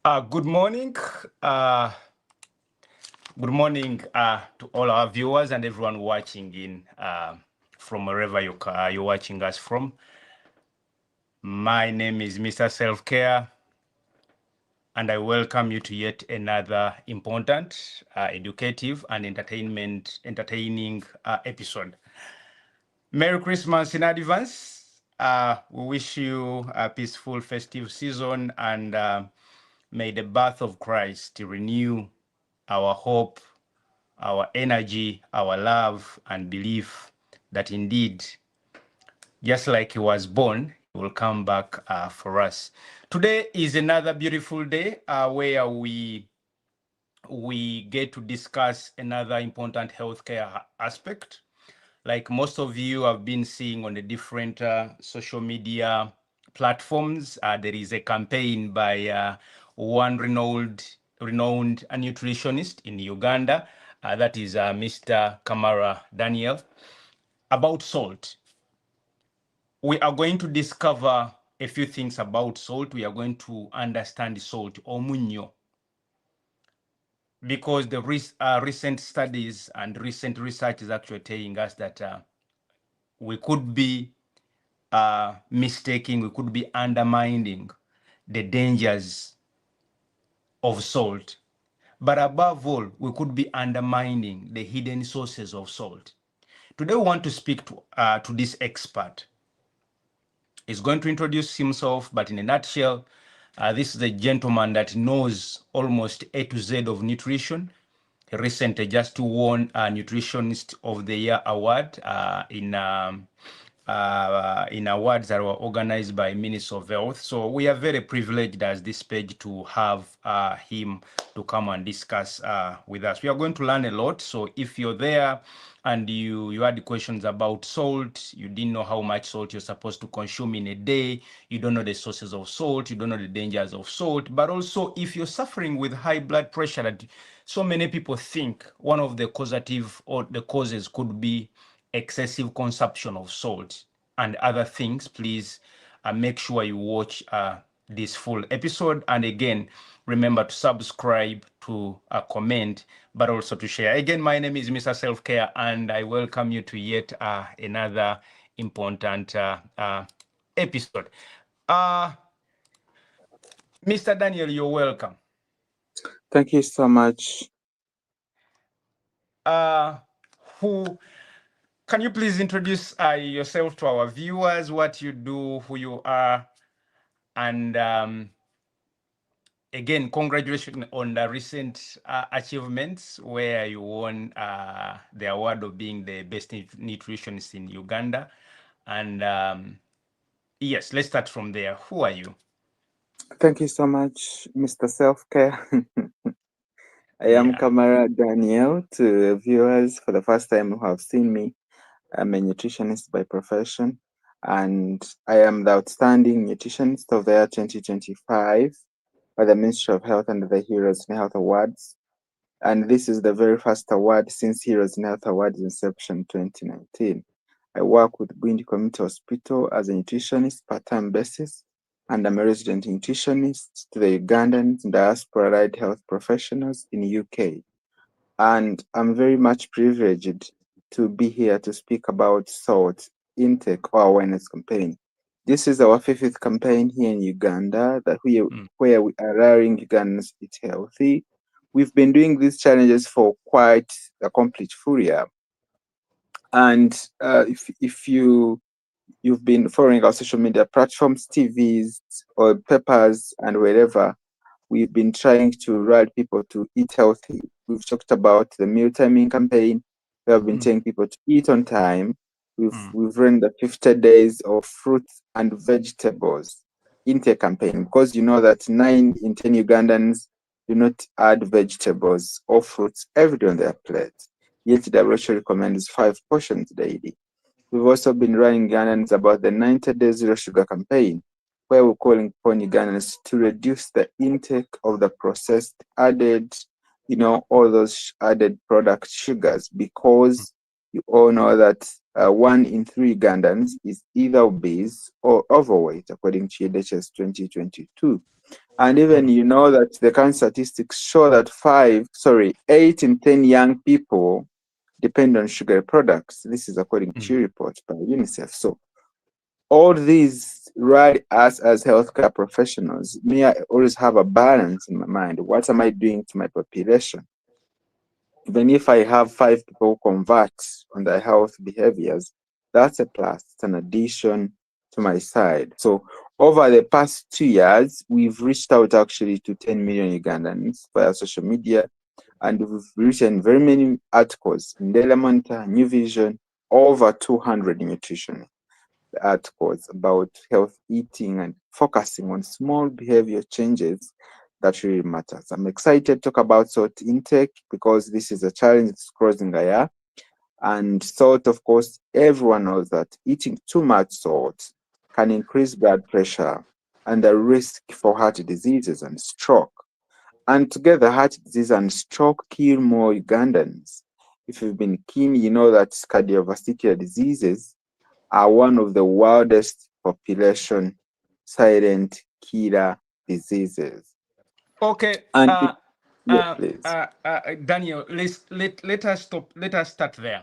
Good morning. Uh, good morning to all our viewers and everyone watching in from wherever you're watching us from. My name is Mr. Selfcare, and I welcome you to yet another important, educative, and entertaining episode. Merry Christmas in advance. We wish you a peaceful festive season, and may the birth of Christ renew our hope, our energy, our love, and belief that indeed, just like he was born, he will come back for us. Today is another beautiful day where we get to discuss another important healthcare aspect. Like most of you have been seeing on the different social media platforms, there is a campaign by one renowned nutritionist in Uganda, that is Mr. Kamara Daniel, about salt. We are going to discover a few things about salt. We are going to understand salt, omunyo, because the recent studies and recent research is actually telling us that we could be mistaking, we could be undermining the dangers of salt. But above all, we could be undermining the hidden sources of salt. Today, we want to speak to this expert. He's going to introduce himself, but in a nutshell, this is a gentleman that knows almost A to Z of nutrition. He recently just won a Nutritionist of the Year award in awards that were organized by Minister of Health. So we are very privileged as this page to have him to come and discuss with us. We are going to learn a lot. So if you're there and you had questions about salt, you didn't know how much salt you're supposed to consume in a day, you don't know the sources of salt, you don't know the dangers of salt, but also if you're suffering with high blood pressure that so many people think one of the causative or the causes could be excessive consumption of salt and other things, please make sure you watch this full episode. And again, remember to subscribe, to comment, but also to share. Again, my name is Mr. Selfcare, and I welcome you to yet another important episode. Mr. Daniel, you're welcome. Thank you so much. Can you please introduce yourself to our viewers, what you do, who you are, and again, congratulations on the recent achievements where you won the award of being the best nutritionist in Uganda. And yes, let's start from there. Who are you? Thank you so much, Mr. Selfcare. I am Kamara Daniel. To viewers for the first time who have seen me, I'm a nutritionist by profession, and I am the outstanding nutritionist of the year 2025 by the Ministry of Health under the Heroes in Health Awards. And this is the very first award since Heroes in Health Awards inception 2019. I work with Gwindi Community Hospital as a nutritionist part-time basis, and I'm a resident nutritionist to the Ugandan diaspora-led health professionals in the UK. And I'm very much privileged to be here to speak about salt intake or awareness campaign. This is our fifth campaign here in Uganda where we are allowing Ugandans to eat healthy. We've been doing these challenges for quite a complete full year. And if you've been following our social media platforms, TVs or papers and wherever, we've been trying to rally people to eat healthy. We've talked about the meal timing campaign. We have been telling people to eat on time. We've run the 50 days of fruits and vegetables intake campaign, because you know that 9 in 10 Ugandans do not add vegetables or fruits every day on their plate. Yet the WHO recommends 5 portions daily. We've also been running Ugandans about the 90 Day Zero Sugar campaign, where we're calling upon Ugandans to reduce the intake of the processed, added, all those added product sugars, because You all know that 1 in 3 Ugandans is either obese or overweight, according to EHS 2022. And even you know that the current statistics show that 8 in 10 young people depend on sugar products. This is according to a report by UNICEF. So all these rally us as healthcare professionals. Me, I always have a balance in my mind. What am I doing to my population? Even if I have 5 people convert on their health behaviors, that's a plus. It's an addition to my side. So over the past 2 years, we've reached out actually to 10 million Ugandans via social media, and we've written very many articles in Daily Monitor, New Vision, over 200 nutrition articles about health eating and focusing on small behavior changes that really matters. I'm excited to talk about salt intake because this is a challenge that's crossing a year. And salt, of course, everyone knows that eating too much salt can increase blood pressure and the risk for heart diseases and stroke. And together, heart disease and stroke kill more Ugandans. If you've been keen, you know that cardiovascular diseases are one of the wildest population silent killer diseases. Okay. And yes, please. Daniel, let us start there.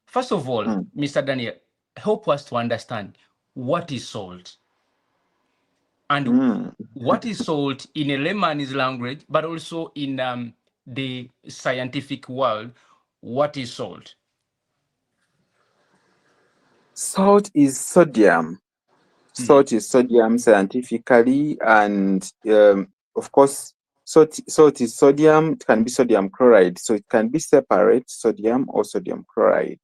First of all, Mm, Mr. Daniel, help us to understand what is salt and mm. what is salt in a layman's language, but also in the scientific world. What is salt? Salt is sodium. Mm, Salt is sodium scientifically, and of course, salt is sodium. It can be sodium chloride, so it can be separate sodium or sodium chloride.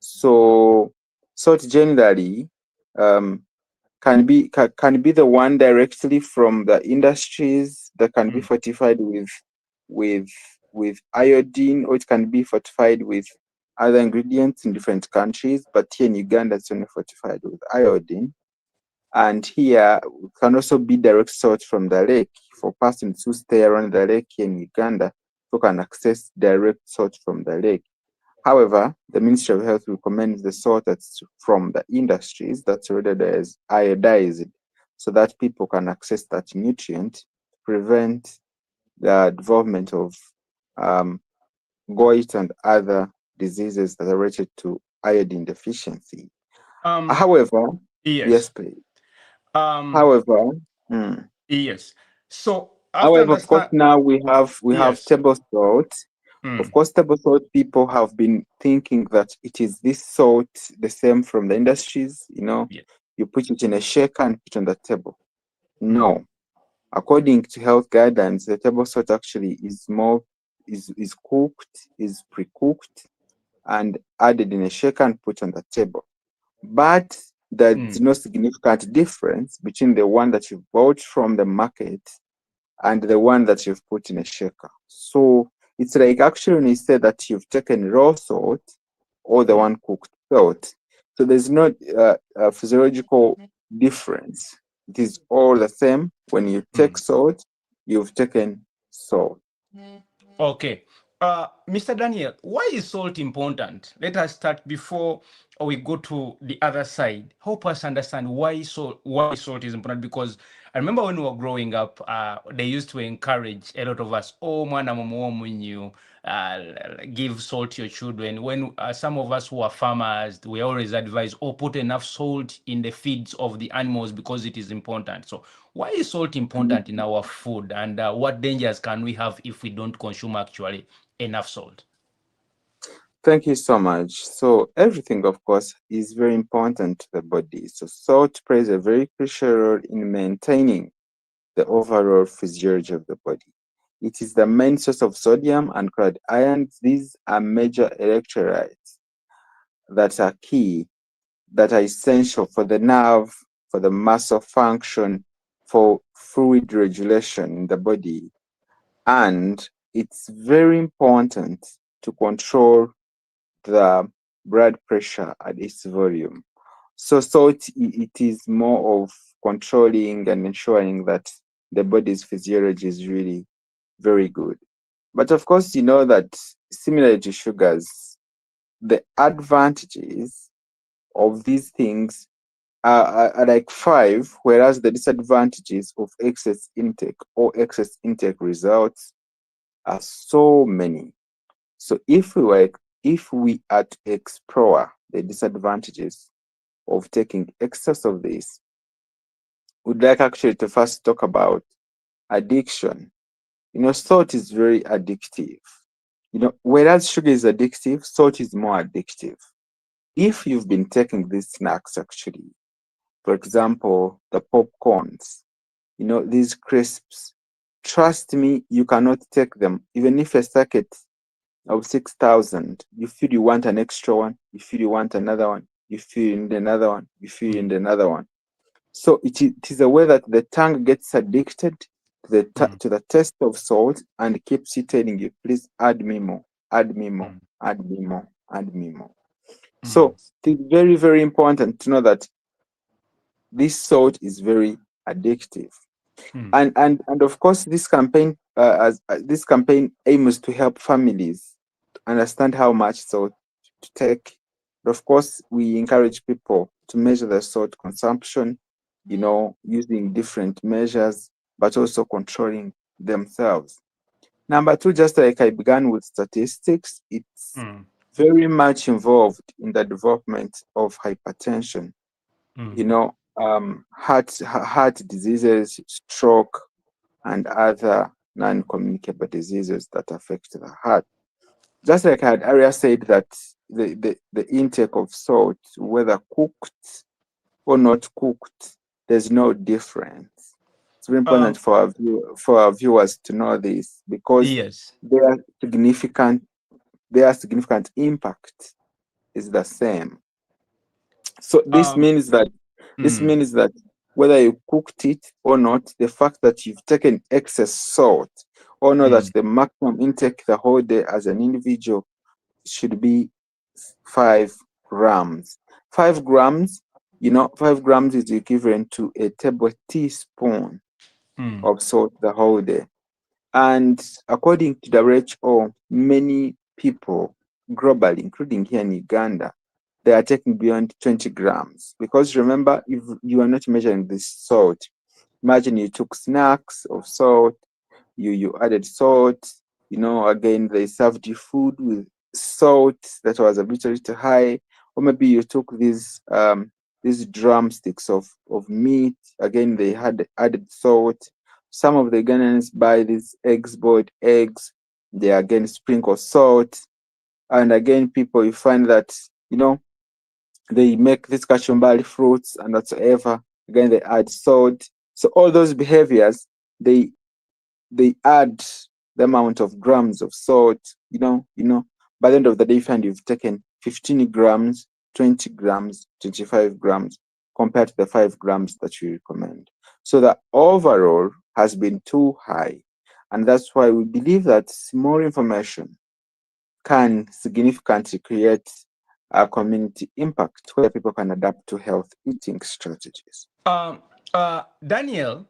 So salt generally um, can be the one directly from the industries that can be mm, fortified with with iodine, or it can be fortified with other ingredients in different countries. But here in Uganda, it's only fortified with iodine. And here it can also be direct salt from the lake. For persons who stay around the lake here in Uganda, who can access direct salt from the lake. However, the Ministry of Health recommends the salt that's from the industries that's rated as iodized so that people can access that nutrient to prevent the development of um, gout and other diseases that are related to iodine deficiency. um, However, yes, yes. please. Um, However, mm, yes. So after however, of course, understand, now we have yes. table salt. Of Mm, course, table salt people have been thinking that it is this salt, the same from the industries. yeah. You put it in a shaker and put it on the table. Mm, No, according to health guidelines, the table salt actually is cooked, is pre-cooked, and added in a shaker and put on the table. But there's mm, no significant difference between the one that you bought from the market and the one that you've put in a shaker. So it's like actually when you say that you've taken raw salt or the mm, one cooked salt. So there's no a physiological difference. It is all the same. When you take mm. salt, you've taken salt. Okay. Mr. Daniel, why is salt important? Let us start before we go to the other side. Help us understand why salt is important. Because I remember when we were growing up, they used to encourage a lot of us, oh mwana mumuomu you give salt to your children. When some of us who are farmers, we always advise, oh, put enough salt in the feeds of the animals because it is important. So why is salt important in our food, and what dangers can we have if we don't consume actually enough salt? Thank you so much. So everything, of course, is very important to the body. So salt plays a very crucial role in maintaining the overall physiology of the body. It is the main source of sodium and chloride ions. These are major electrolytes that are key, that are essential for the nerve, for the muscle function, for fluid regulation in the body. And it's very important to control the blood pressure at its volume. So salt, it is more of controlling and ensuring that the body's physiology is really very good. But of course, you know that similar to sugars, the advantages of these things are like five, whereas the disadvantages of excess intake or excess intake results are so many. So if we are to explore the disadvantages of taking excess of this, we'd like actually to first talk about addiction. Salt is very addictive. Whereas sugar is addictive, salt is more addictive. If you've been taking these snacks, actually, for example, the popcorns, these crisps, trust me, you cannot take them. Even if a packet of 6,000, you feel you want an extra one, you feel you want another one, you feel you need another one, you feel you mm, need another one. So it is a way that the tongue gets addicted mm, to the taste of salt and keeps you telling you, please add me more, add me more, mm, add me more, add me more. mm, So it's very, very important to know that this salt is very addictive. mm, And of course, this campaign aims to help families understand how much salt to take. But of course, we encourage people to measure their salt consumption, using different measures, but also controlling themselves. Number two, just like I began with statistics, it's mm, very much involved in the development of hypertension, mm, heart diseases, stroke, and other non-communicable diseases that affect the heart. Just like I had earlier said that the intake of salt, whether cooked or not cooked, there's no difference. It's very important um, for our viewers to know this because yes. their significant their significant impact is the same. So this Um, means that this mm, means that whether you cooked it or not, the fact that you've taken excess salt, or know that mm, the maximum intake the whole day as an individual should be 5 grams. 5 grams, 5 grams is equivalent to a table teaspoon mm, of salt the whole day. And according to WHO, many people globally, including here in Uganda, they are taking beyond 20 grams. Because remember, if you are not measuring this salt, imagine you took snacks of salt, you added salt, again, they served you food with salt that was a little high, or maybe you took these drumsticks of meat, again, they had added salt. Some of the Ghanaians buy these eggs, boiled eggs, they again sprinkle salt. And again, people, you find that, they make these kachumbari fruits and whatsoever. Again, they add salt. So all those behaviors, they they add the amount of grams of salt, by the end of the day, you find you've taken 15 grams, 20 grams, 25 grams compared to the 5 grams that you recommend. So the overall has been too high. And that's why we believe that more information can significantly create a community impact where people can adapt to health eating strategies. um, Daniel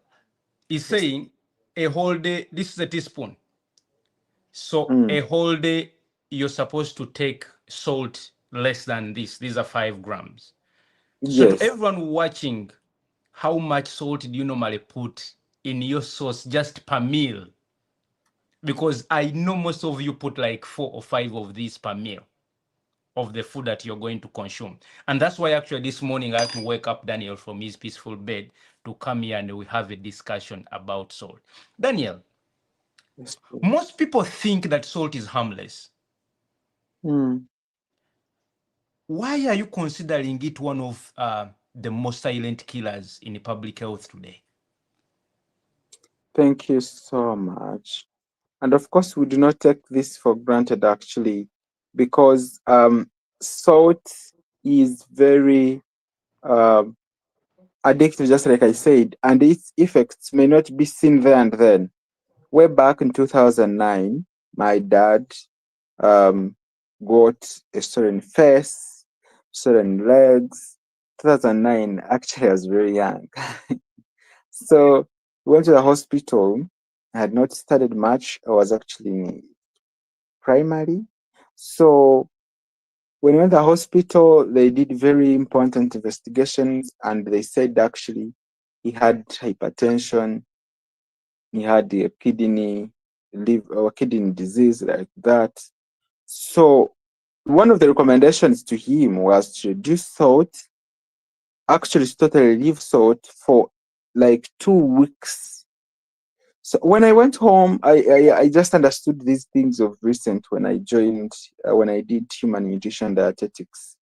is Yes. saying a whole day, this is a teaspoon. So a Mm, whole day, you're supposed to take salt less than this. These are 5 grams. So to yes. everyone watching, how much salt do you normally put in your sauce just per meal? Because I know most of you put like 4 or 5 of these per meal of the food that you're going to consume. And that's why actually this morning I had to wake up Daniel from his peaceful bed to come here and we have a discussion about salt. Daniel, Yes, please. most people think that salt is harmless. Mm. Why are you considering it one of the most silent killers in public health today? Thank you so much. And of course, we do not take this for granted actually, because salt is very um addictive, just like I said, and its effects may not be seen there and then. Way back in 2009, my dad um, got a swollen face, swollen legs. 2009, actually, I was very young. So we went to the hospital. I had not studied much. I was actually in primary. So When we went to the hospital, they did very important investigations, and they said actually he had hypertension, he had the kidney, liver, or kidney disease like that. So one of the recommendations to him was to reduce salt, actually totally leave salt for like 2 weeks. So when I went home, I just understood these things of recent when I joined, when I did human nutrition dietetics.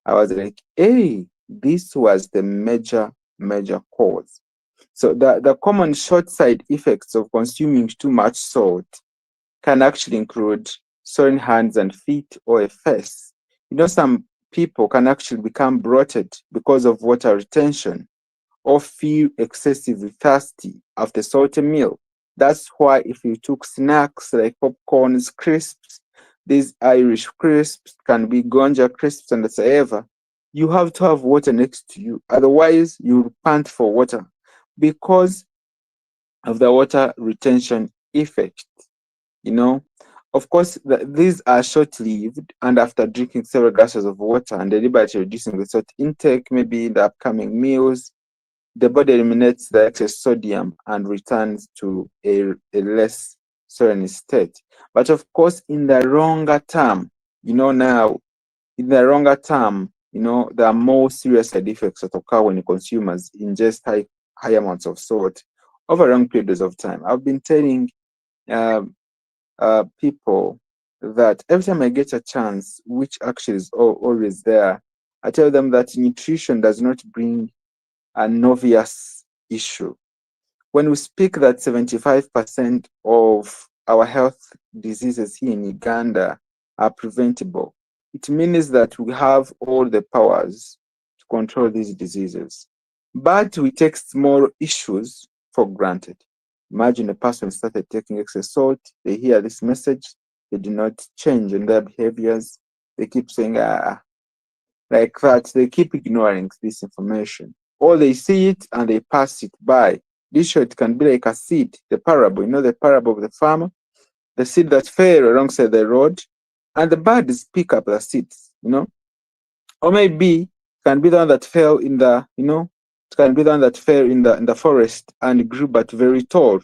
I was like, hey, this was the major cause. So the common short side effects of consuming too much salt can actually include swollen hands and feet or a face. Some people can actually become bloated because of water retention or feel excessively thirsty after salty meal. That's why if you took snacks like popcorns, crisps, these Irish crisps can be Gonja crisps and whatsoever, you have to have water next to you. Otherwise, you pant for water because of the water retention effect. You know, of course, these are short-lived, and after drinking several glasses of water and deliberately reducing the salt intake, maybe in the upcoming meals, the body eliminates the excess sodium and returns to a less sodium state. But of course, in the longer term, now, in the longer term, there are more serious side effects that occur when consumers ingest high amounts of salt over long periods of time. I've been telling uh, people that every time I get a chance, which actually is always there, I tell them that nutrition does not bring an obvious issue. When we speak that 75% of our health diseases here in Uganda are preventable, it means that we have all the powers to control these diseases. But we take small issues for granted. Imagine a person started taking excess salt, they hear this message, they do not change in their behaviors, they keep saying, like that, they keep ignoring this information. Or they see it and they pass it by. This show, it can be like a seed, the parable, the parable of the farmer, the seed that fell alongside the road, and the birds pick up the seeds. Or maybe it can be the one that fell it can be the one that fell in the forest and grew but very tall,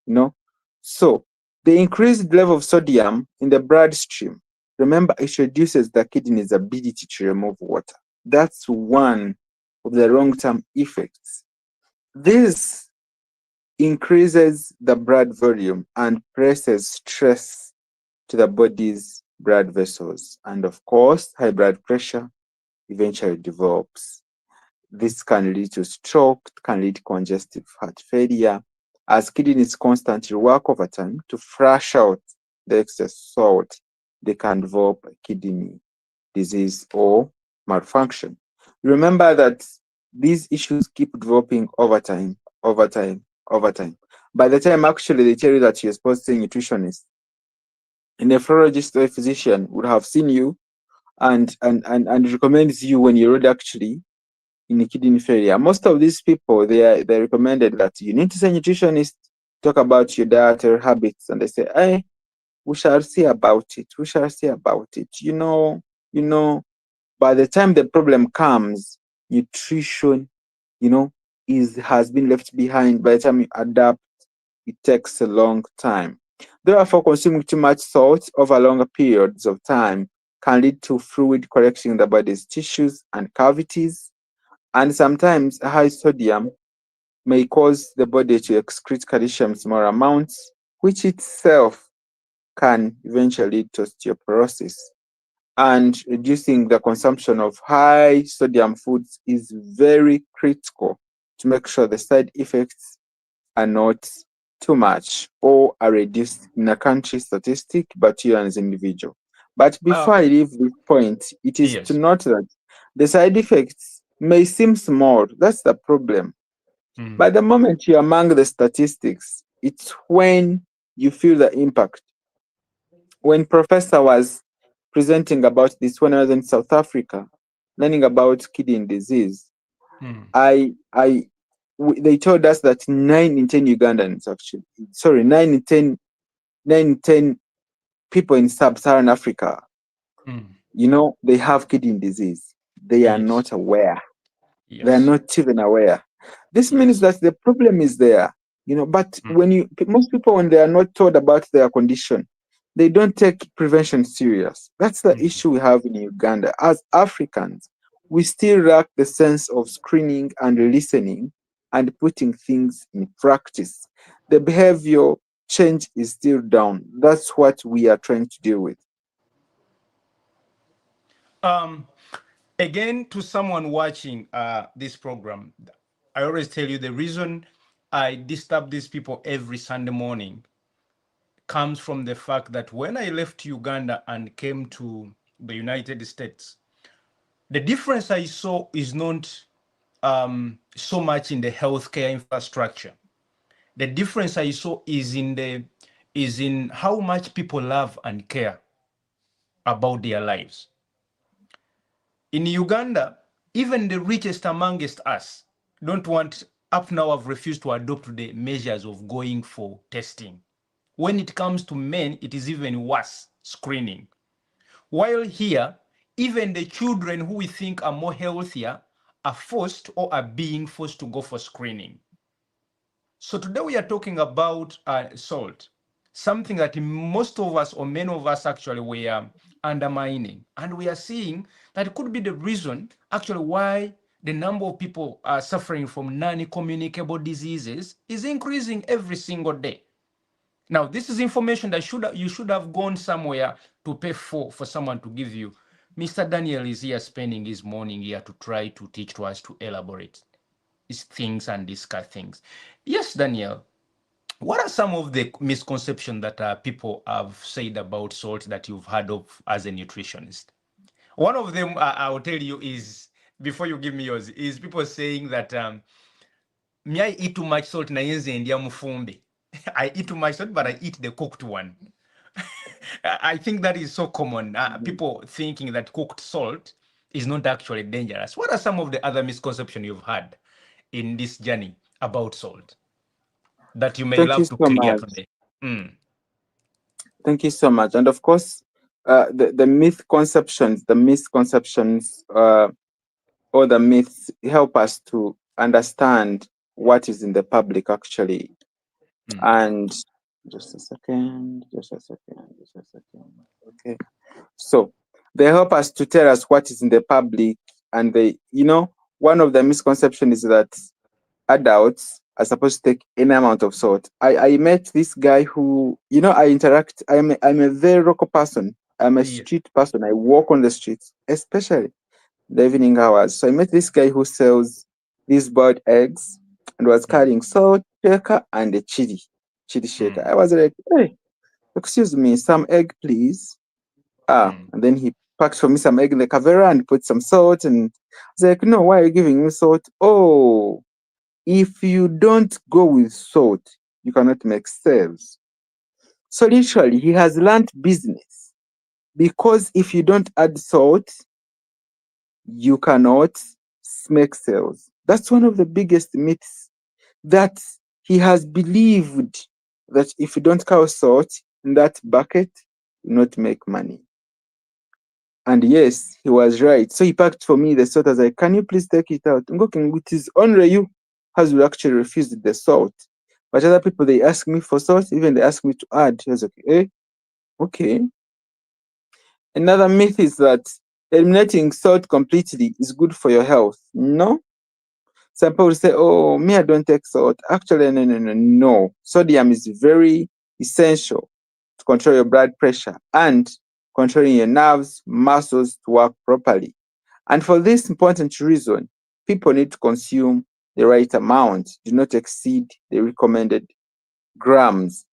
you know. So the increased level of sodium in the bloodstream, remember, it reduces the kidney's ability to remove water. That's one of the long-term effects. This increases the blood volume and presses stress to the body's blood vessels. And of course, high blood pressure eventually develops. This can lead to stroke, can lead to congestive heart failure, as kidneys constantly work overtime to flush out the excess salt. They can develop kidney disease or malfunction. Remember that these issues keep developing over time, over time, over time. By the time actually they tell you that you're supposed to see a nutritionist, a nephrologist or a physician would have seen you and recommends you when you're already actually in a kidney failure. Most of these people, they recommended that you need to see a nutritionist, talk about your dietary habits, and they say, hey, we shall see about it. We shall see about it. By the time the problem comes, nutrition, has been left behind. By the time you adapt, it takes a long time. Therefore, consuming too much salt over longer periods of time can lead to fluid collecting in the body's tissues and cavities. And sometimes high sodium may cause the body to excrete calcium in small amounts, which itself can eventually lead to osteoporosis. And reducing the consumption of high sodium foods is very critical to make sure the side effects are not too much or are reduced in a country statistic, but you as an individual. But before I leave this point, it is to Yes. note that the side effects may seem small. That's the problem. But the moment you're among the statistics, it's when you feel the impact. When Professor was presenting about this when I was in South Africa, learning about kidney disease, they told us that 9 in 10 Ugandans actually, sorry, 9 in 10 people in sub-Saharan Africa they have kidney disease. They are Yes. not aware. They are Yes. not even aware. This means Yes. that the problem is there, but Mm. when most people, when they are not told about their condition, they don't take prevention serious. That's the Mm. issue we have in Uganda. As Africans, we still lack the sense of screening and listening and putting things in practice. The behavior change is still down. That's what we are trying to deal with. Um, Again, to someone watching this program, I always tell you the reason I disturb these people every Sunday morning comes from the fact that when I left Uganda and came to the United States, the difference I saw is not so much in the healthcare infrastructure. The difference I saw is in how much people love and care about their lives. In Uganda, even the richest amongst us don't want, up now have refused to adopt the measures of going for testing. When it comes to men, it is even worse, screening. While here, even the children who we think are more healthier are forced or are being forced to go for screening. So today we are talking about salt, something that most of us or many of us actually were undermining. And we are seeing that it could be the reason actually why the number of people suffering from non-communicable diseases is increasing every single day. Now, this is information that you should have gone somewhere to pay for someone to give you. Mr. Daniel is here spending his morning here to try to teach to us to elaborate these things and discuss things. Yes, Daniel, what are some of the misconceptions that people have said about salt that you've heard of as a nutritionist? One of them, I'll tell you, is before you give me yours, is people saying that me, I eat too much salt na yenze ndia mufumbi. I eat too much salt, but I eat the cooked one. I think that is so common. Mhm. People thinking that cooked salt is not actually dangerous. What are some of the other misconceptions you've had in this journey about salt that you may Thank you love to so clear much. today? Mm. Thank you so much. And of course, the misconceptions, or the myths help us to understand what is in the public actually. Mm. And just a second, just a second, just a second. Okay. So they help us to tell us what is in the public. And one of the misconceptions is that adults are supposed to take any amount of salt. I met this guy who, I interact. I'm a very local person. I'm a Yeah. street person. I walk on the streets, especially the evening hours. So I met this guy who sells these boiled eggs and was Mm. carrying salt shaker and a chili shaker. Mm. I was like, hey, excuse me, some egg, please. Mm. And then he packed for me some egg in the cavera and put some salt. And I was like, no, why are you giving me salt? Oh, if you don't go with salt, you cannot make sales. So literally, he has learned business because if you don't add salt, you cannot make sales. That's one of the biggest myths, that he has believed that if you don't carry salt in that bucket, you not make money. And yes, he was right. So he packed for me the salt. I was like, can you please take it out? Okay, it is only you has will actually refused the salt. But other people, they ask me for salt, even they ask me to add. I was like, okay. Another myth is that eliminating salt completely is good for your health. No. Some people say, oh, me, I don't take salt. Actually, no, no, no, no. Sodium is very essential to control your blood pressure and controlling your nerves, muscles to work properly. And for this important reason, people need to consume the right amount, do not exceed the recommended grams.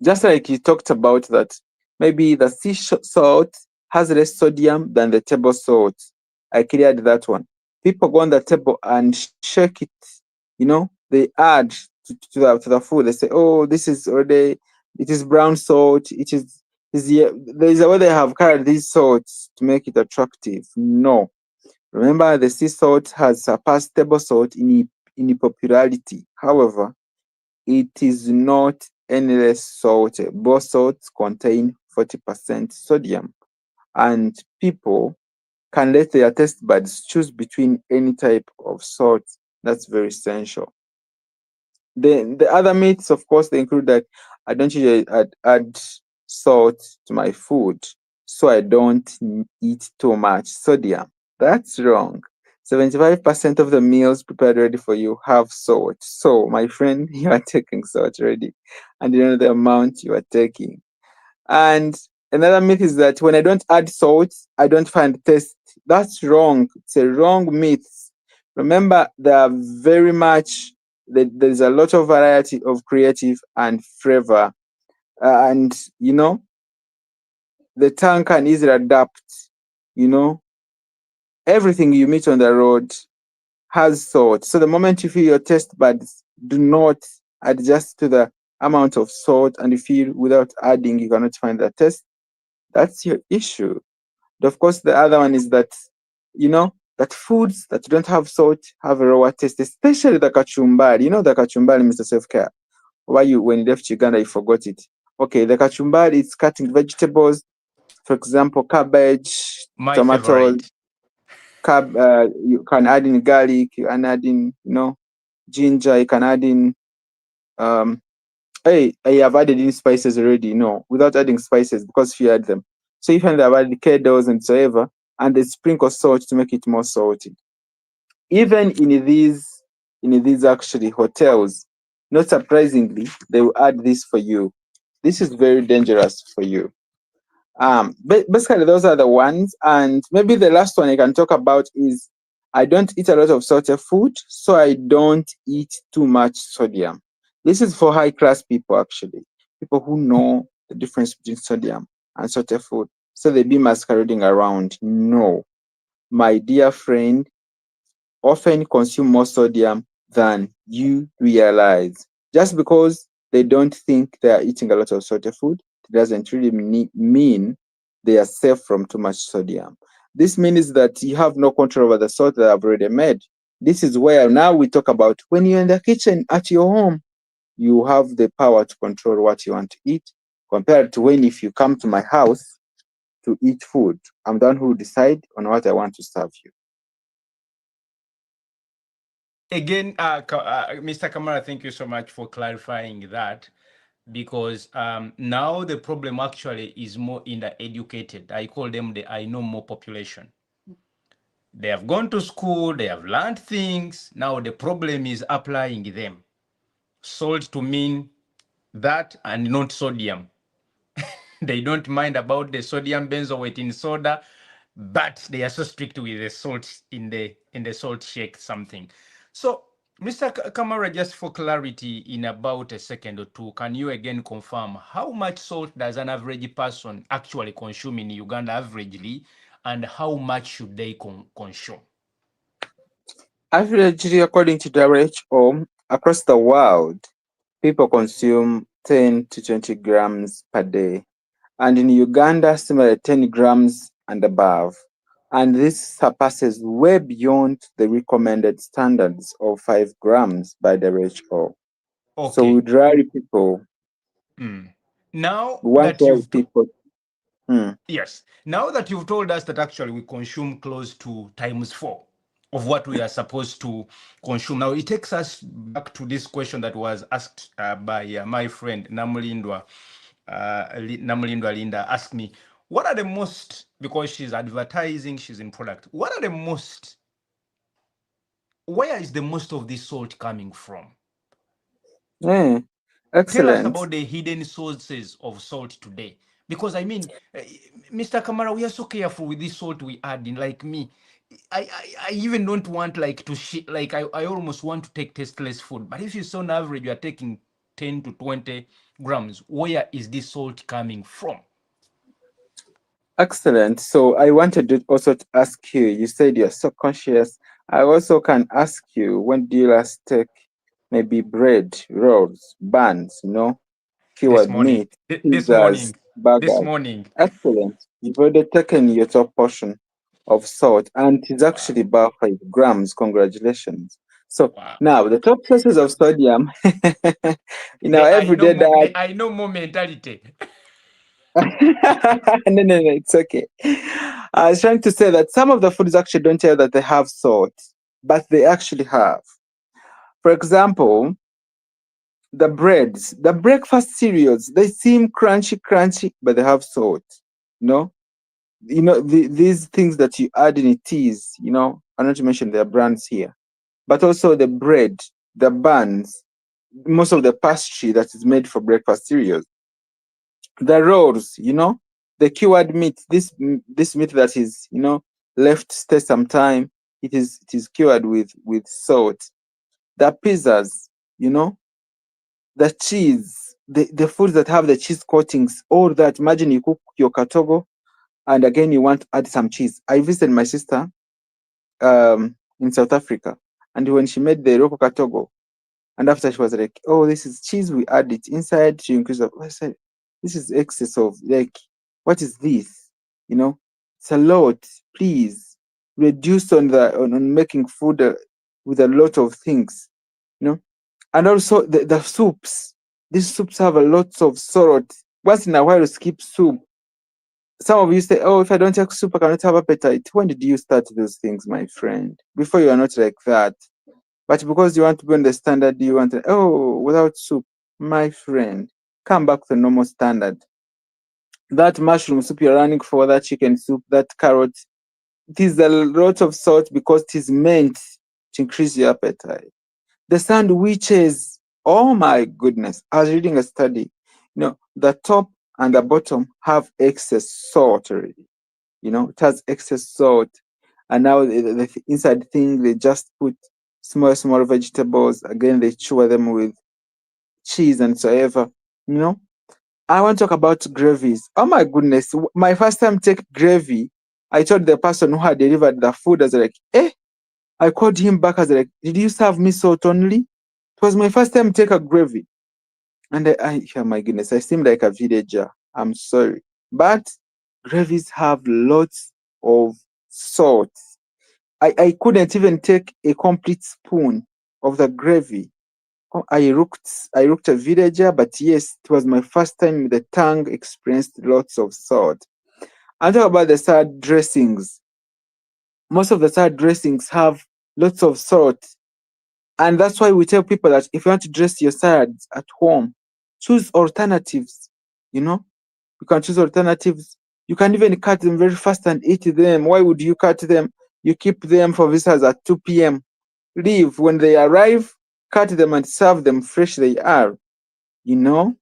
Just like you talked about that, maybe the sea salt has less sodium than the table salt. I cleared that one. People go on the table and shake it, they add to the food. They say, oh, this is already, it is brown salt. There is a way they have carried these salts to make it attractive. No. Remember, the sea salt has surpassed table salt in popularity. However, it is not any less salty. Both salts contain 40% sodium. and people can let their taste buds choose between any type of salt. That's very essential. The other myths, of course, they include that I don't usually add salt to my food, so I don't eat too much sodium. That's wrong. 75% of the meals prepared ready for you have salt. So, my friend, you are taking salt already, and you know the amount you are taking. And another myth is that when I don't add salt, I don't find taste. That's wrong. It's a wrong myth. Remember, there are very much there's a lot of variety of creative and flavor, and the tongue can easily adapt. You know, everything you meet on the road has salt. So the moment you feel your taste buds do not adjust to the amount of salt, and you feel without adding, you cannot find the taste. That's your issue. Of course, the other one is that, that foods that don't have salt have a rawer taste, especially the kachumbari. You know the kachumbari, Mr. Selfcare. Why when you left Uganda, you forgot it. Okay, the kachumbari is cutting vegetables, for example, cabbage, My tomatoes, favorite. you can add in garlic, you can add in, ginger, you can add in, um, hey, I have added in spices already. No, without adding spices because you add them. So if you have added kettles and whatever, and they sprinkle salt to make it more salty. Even in these actually hotels, not surprisingly, they will add this for you. This is very dangerous for you. Basically, those are the ones. And maybe the last one I can talk about is I don't eat a lot of salted food, so I don't eat too much sodium. This is for high class people, actually, people who know the difference between sodium and salted food. So they be masquerading around. No, my dear friend, often consume more sodium than you realize. Just because they don't think they are eating a lot of salty food, it doesn't really mean they are safe from too much sodium. This means that you have no control over the salt that I've already made. This is where now we talk about when you're in the kitchen at your home, you have the power to control what you want to eat, compared to when if you come to my house to eat food, I'm the one who decide on what I want to serve you. Again, Mr. Kamara, thank you so much for clarifying that, because now the problem actually is more in the educated. I call them the I know more population. They have gone to school, they have learned things. Now the problem is applying them. Salt to mean that and not sodium. They don't mind about the sodium benzoate in soda, but they are so strict with the salt in the salt shake something. So, Mr. Kamara, just for clarity, in about a second or two, can you again confirm how much salt does an average person actually consume in Uganda averagely, and how much should they consume? Averagely, according to WHO, across the world, people consume 10 to 20 grams per day. And in Uganda, similar 10 grams and above. And this surpasses way beyond the recommended standards of 5 grams by the WHO. So Okay. we'd rally people, Now we want that to help you've people. Hmm. Yes. Now that you've told us that actually we consume close to times four of what we are supposed to consume. Now it takes us back to this question that was asked by my friend Namulindwa. Namulindwa Linda asked me, what are the most, because she's advertising, she's in product, what are the most, where is the most of this salt coming from? Yeah. Tell us Excellent. about the hidden sources of salt today. Because I mean, Mr. Kamara, we are so careful with this salt we add in. Like me, I even don't want like to like I almost want to take tasteless food. But if you saw on average, you are taking 10 to 20 grams. Where is this salt coming from? Excellent. So I wanted to also to ask you, you said you're so conscious. I also can ask you, when do you last take maybe bread, rolls, buns, This cured morning. meat, This pizzas, morning. This burgers? morning. Excellent. You've already taken your top portion of salt, and it's Wow. actually about 5 grams. Congratulations. So Wow. now the top sources of sodium in our The I know everyday more, diet. the I know more mentality. No, it's okay. I was trying to say that some of the foods actually don't tell you that they have salt, but they actually have. For example, the breads, the breakfast cereals, they seem crunchy, but they have salt. You know, these things that you add in teas. I'm not to mention their brands here, but also the bread, the buns, most of the pastry that is made for breakfast cereals, the rolls, the cured meat, this meat that is, left stay some time, it is cured with salt. The pizzas, the cheese, the foods that have the cheese coatings, all that. Imagine you cook your katogo and again you want to add some cheese. I visited my sister in South Africa, and when she made the roko katogo, and after she was like, "Oh, this is cheese. We add it inside to increase." I said, "This is excess of like, what is this? It's a lot. Please reduce on making food with a lot of things. You know, and also the soups. These soups have a lot of salt. Once in a while, skip soup. Some of you say, "Oh, if I don't take soup, I cannot have appetite." When did you start those things, my friend? Before you are not like that. But because you want to be on the standard, you want to, oh, without soup, my friend, come back to normal standard. That mushroom soup you're running for, that chicken soup, that carrot, it is a lot of salt because it is meant to increase your appetite. The sandwiches, oh my goodness. I was reading a study. The top and the bottom have excess salt already. It has excess salt. And now the inside thing, they just put small vegetables. Again, they chew them with cheese and so ever. You know, I want to talk about gravies. Oh my goodness. My first time take gravy, I told the person who had delivered the food, I was like, I called him back. I was like, did you serve me salt only? It was my first time take a gravy. And oh my goodness, I seem like a villager. I'm sorry. But gravies have lots of salt. I couldn't even take a complete spoon of the gravy. Oh, I looked a villager, but yes, it was my first time the tongue experienced lots of salt. And talk about the salad dressings. Most of the salad dressings have lots of salt. And that's why we tell people that if you want to dress your salads at home, choose alternatives. You know, you can choose alternatives. You can even cut them very fast and eat them. Why would you cut them? You keep them for visitors at 2 p.m. Leave. When they arrive, cut them and serve them fresh they are, you know,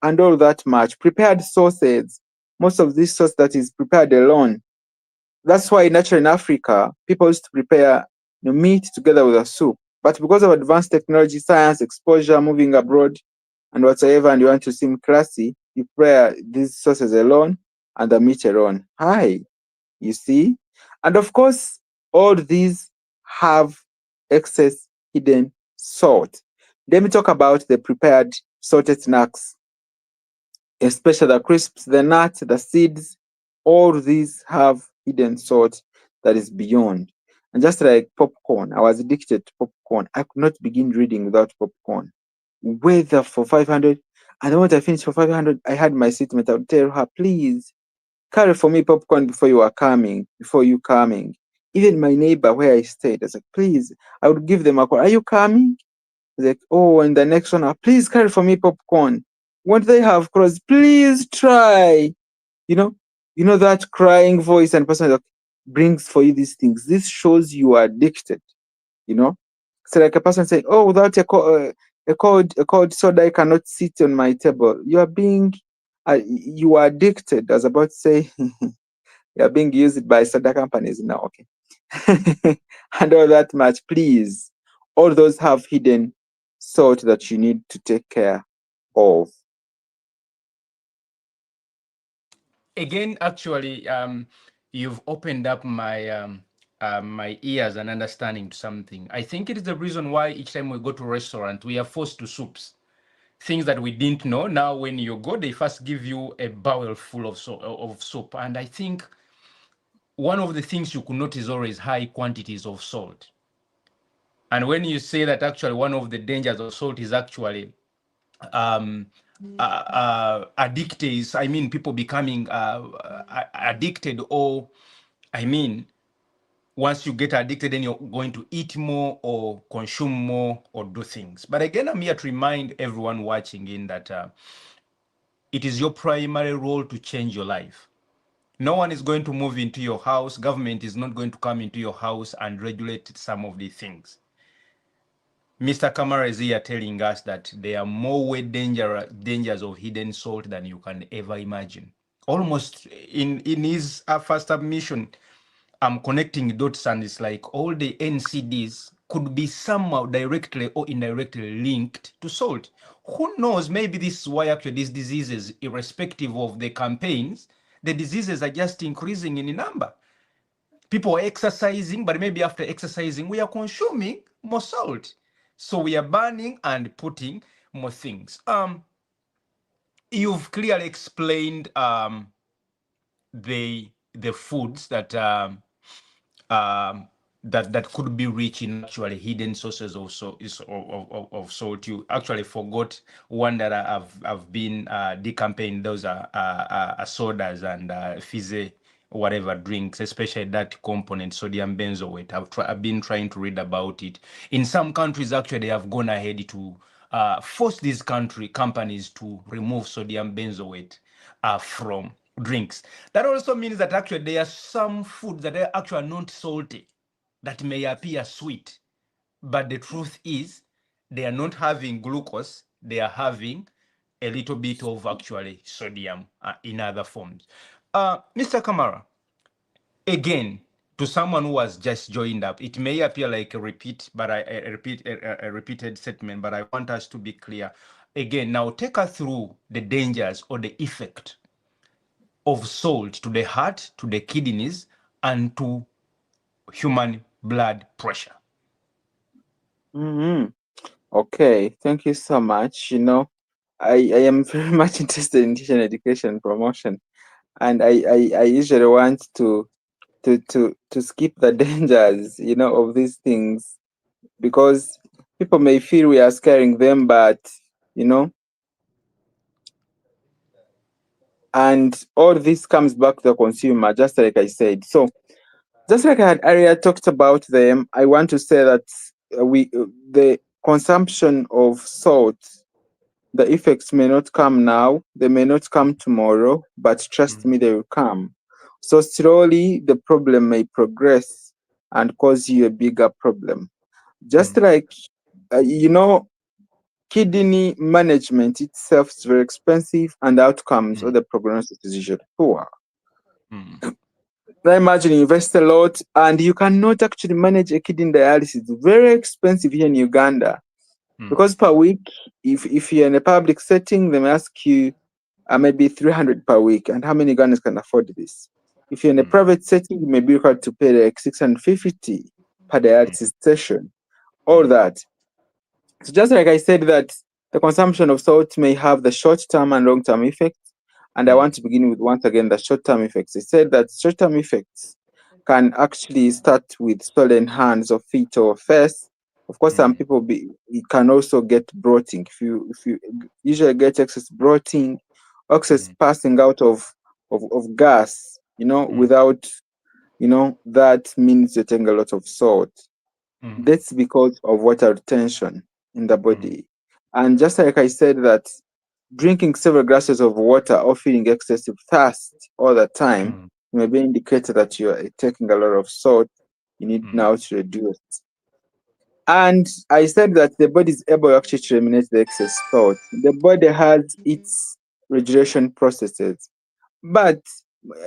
and all that much. Prepared sauces. Most of this sauce that is prepared alone. That's why naturally in Africa, people used to prepare meat together with a soup. But because of advanced technology, science, exposure, moving abroad, and whatsoever, and you want to seem classy, you prepare these sauces alone and the meat alone. Hi, you see? And of course, all these have excess hidden salt. Let me talk about the prepared salted snacks, especially the crisps, the nuts, the seeds. All these have hidden salt that is beyond. And just like popcorn, I was addicted to popcorn. I could not begin reading without popcorn. Whether for 500, and the moment I finished for 500, I had my seatmate. I would tell her, please carry for me popcorn before you coming. Even my neighbor where I stayed, I was like, please, I would give them a call. Are you coming? Like, oh, and the next one, please carry for me popcorn. What they have crossed, please try. You know, that crying voice and person that brings for you these things. This shows you are addicted. You know, so like a person saying, oh, without a cold soda, I cannot sit on my table. You are addicted. I was about to say, you are being used by soda companies now. Okay, and all that much, please. All those have hidden salt that you need to take care of. Again, actually, you've opened up my ears and understanding to something. I think it is the reason why each time we go to a restaurant, we are forced to soups, things that we didn't know. Now, when you go, they first give you a bowl full of soup, and I think one of the things you could notice always high quantities of salt. And when you say that, actually, one of the dangers of salt is actually addictees, I mean, people becoming addicted, or I mean, once you get addicted, then you're going to eat more or consume more or do things. But again, I'm here to remind everyone watching in that it is your primary role to change your life. No one is going to move into your house. Government is not going to come into your house and regulate some of these things. Mr. Kamara is here telling us that there are more way dangers of hidden salt than you can ever imagine. Almost in his first submission, I'm connecting dots, and it's like all the NCDs could be somehow directly or indirectly linked to salt. Who knows? Maybe this is why actually these diseases, irrespective of the campaigns, the diseases are just increasing in number. People are exercising, but maybe after exercising, we are consuming more salt. So we are burning and putting more things. You've clearly explained the foods that that could be rich in actually hidden sources of of salt. You actually forgot one that I've been decampaigning. Those are sodas and fizzy whatever drinks, especially that component, sodium benzoate. I've been trying to read about it. In some countries, actually, they have gone ahead to force these country companies to remove sodium benzoate from drinks. That also means that actually there are some foods that are actually not salty that may appear sweet, but the truth is they are not having glucose, they are having a little bit of actually sodium in other forms. Mr. Kamara, again, to someone who has just joined up, it may appear like a repeat, but a repeated statement, but I want us to be clear. Again, now take us through the dangers or the effect of salt to the heart, to the kidneys, and to human blood pressure. Mm-hmm. Okay, thank you so much. I am very much interested in teaching education promotion, and I usually want to skip the dangers, of these things, because people may feel we are scaring them, but you know, and all this comes back to the consumer, just like I said. So, just like I had earlier talked about them, I want to say that the consumption of salt, the effects may not come now, they may not come tomorrow, but trust Mm, me, they will come. So slowly, the problem may progress and cause you a bigger problem. Just mm, like, kidney management itself is very expensive, and the outcomes or mm, the prognosis is usually poor. mm, Now imagine you invest a lot and you cannot actually manage a kidney dialysis. It's very expensive here in Uganda, mm, because per week, if you're in a public setting, they may ask you maybe 300 per week. And how many Ugandans can afford this? If you're in a mm, private setting, you may be required to pay like 650 per mm, dialysis session. All mm, that. So just like I said that the consumption of salt may have the short-term and long-term effects, and I mm, want to begin with once again the short-term effects. I said that short-term effects can actually start with swollen hands or feet or face. Of course, some mm, people it can also get bloating. If you usually get excess bloating, excess mm, passing out of gas, mm, without that means you're taking a lot of salt. mm, That's because of water retention in the mm, body. And just like I said that drinking several glasses of water or feeling excessive thirst all the time mm, may be indicator that you are taking a lot of salt. You need mm, now to reduce. And I said that the body is able actually to eliminate the excess salt. The body has its regulation processes. But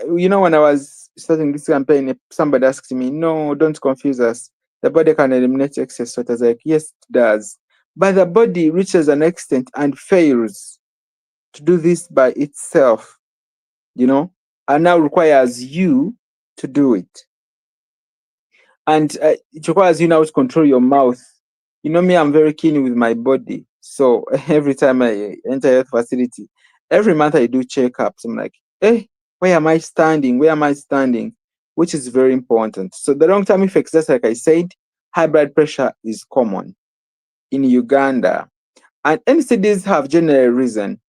when I was starting this campaign, somebody asked me, "No, don't confuse us. The body can eliminate excess salt." I was like, "Yes, it does." But the body reaches an extent and fails to do this by itself, and now requires you to do it. And it requires you now to control your mouth. Me, I'm very keen with my body. So every time I enter a health facility, every month I do checkups. I'm like, hey, where am I standing? Where am I standing? Which is very important. So the long-term effects, just like I said, high blood pressure is common in Uganda. And NCDs have generally risen.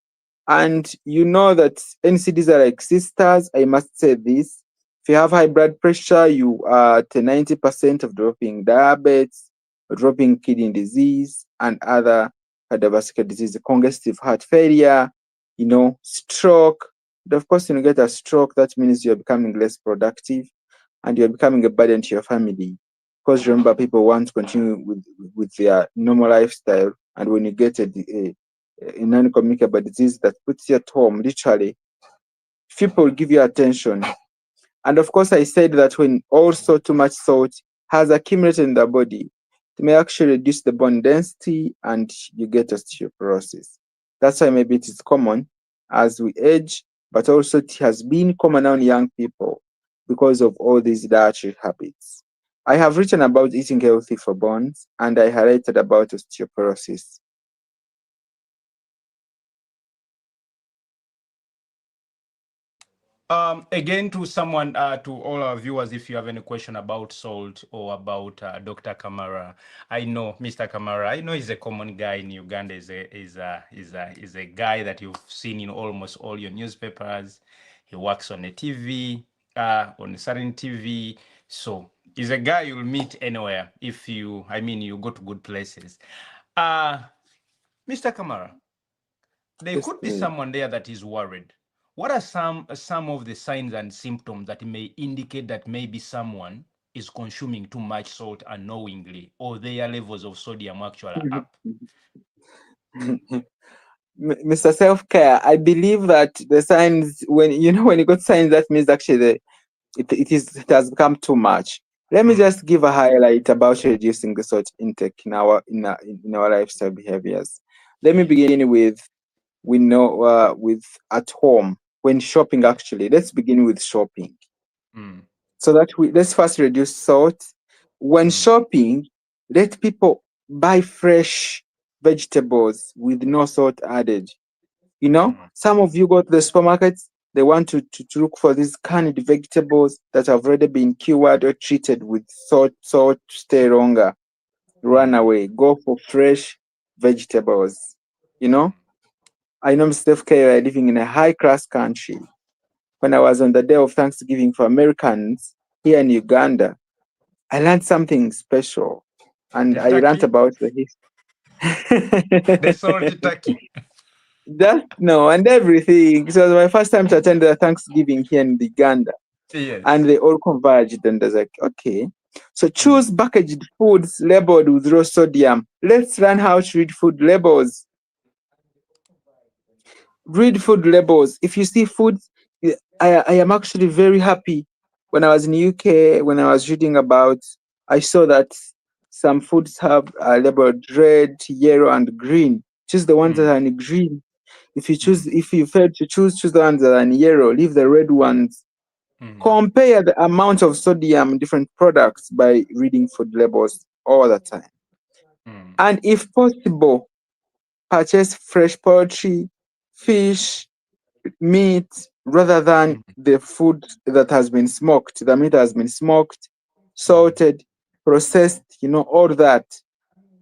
And you know that NCDs are like sisters. I must say this. If you have high blood pressure, you are at 90% of dropping diabetes, dropping kidney disease, and other cardiovascular disease, congestive heart failure, stroke. And of course, when you get a stroke, that means you're becoming less productive and you're becoming a burden to your family. Because remember, people want to continue with their normal lifestyle. And when you get a non-communicable disease that puts you at home, literally, people will give you attention. And of course, I said that when also too much salt has accumulated in the body, it may actually reduce the bone density and you get osteoporosis. That's why maybe it is common as we age, but also it has been common now in young people because of all these dietary habits. I have written about eating healthy for bones and I highlighted about osteoporosis. Again, to someone, to all our viewers, if you have any question about salt or about Dr. Kamara, I know Mr. Kamara. I know he's a common guy in Uganda. Is a guy that you've seen in almost all your newspapers. He works on a TV, on a certain TV. So he's a guy you'll meet anywhere if you, I mean, you go to good places. Mr. Kamara, there Yes, could be please. someone there that is worried. What are some of the signs and symptoms that may indicate that maybe someone is consuming too much salt unknowingly, or their levels of sodium actually are up? Mr. Self-Care, I believe that the signs, when you got signs, that means actually it has become too much. Let me Mm, just give a highlight about reducing the salt intake in our lifestyle behaviors. Let me yes. begin with we know with at home when shopping. Actually, let's begin with shopping, Mm, so that let's first reduce salt. When mm, shopping, let people buy fresh vegetables with no salt added. mm, Some of you go to the supermarkets, they want to look for these canned vegetables that have already been cured or treated with salt to stay longer. Run mm, away. Go for fresh vegetables. You know, mm. I know Mr. K, are living in a high class country. When I was on the day of Thanksgiving for Americans here in Uganda, I learned something special. And The I learned turkey, about the the history. salty turkey. That no, and everything. So it was my first time to attend the Thanksgiving here in Uganda, and Yes. they all converged. And I was like, okay, so Mm, choose packaged foods labeled with low sodium. Let's learn how to read food labels. Read food labels. If you see food, I am actually very happy. When I was in UK, when I was reading about, I saw that some foods have labeled red, yellow, and green. Choose the ones that mm, are in green. mm, If you fail to choose the ones that are in yellow, leave the red ones. mm, Compare the amount of sodium in different products by reading food labels all the time. mm, And if possible, purchase fresh poultry, fish, meat, rather than mm, the food that has been smoked. The meat has been smoked, mm, salted, processed, all that.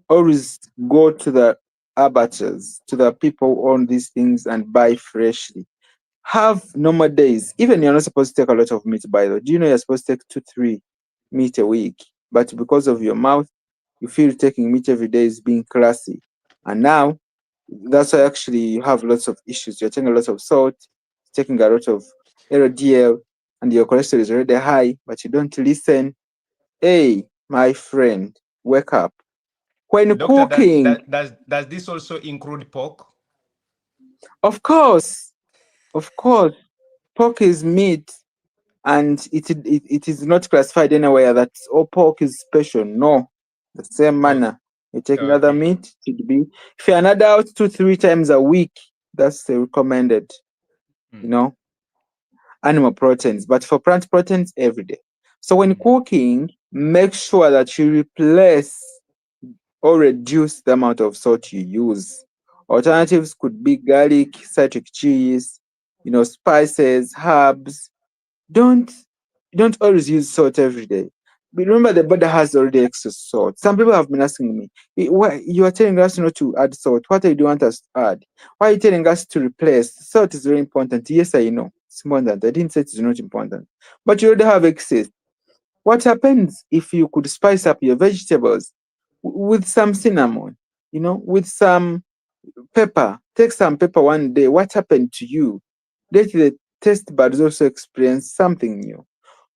Always go to the abattoirs, to the people who own these things and buy freshly. Have normal days. Even you're not supposed to take a lot of meat, by the way. Do you know you're supposed to take 2, 3 meat a week? But because of your mouth, you feel taking meat every day is being classy. And now that's why actually you have lots of issues. You're taking a lot of salt, taking a lot of LDL, and your cholesterol is already high, but you don't listen. Hey, my friend, wake up. When Doctor, cooking, does this also include pork? of course, of course, pork is meat and it is not classified anywhere that pork is special. No, the same Oh, manner. You take another okay. meat, it should be. If you're an adult, 2, 3 times a week, that's the recommended. You Mm, know, animal proteins, but for plant proteins, every day. So when mm, cooking, make sure that you replace or reduce the amount of salt you use. Alternatives could be garlic, citric chilies, spices, herbs. Don't don't always use salt every day. remember the body has already excess salt. Some people have been asking me, why you are telling us not to add salt? What do you want us to add? Why are you telling us to replace? Salt is very important. Yes, I know. It's important. I didn't say it's not important. But you already have excess. What happens if you could spice up your vegetables with some cinnamon, with some pepper? Take some pepper one day. What happened to you? Let the taste buds also experience something new.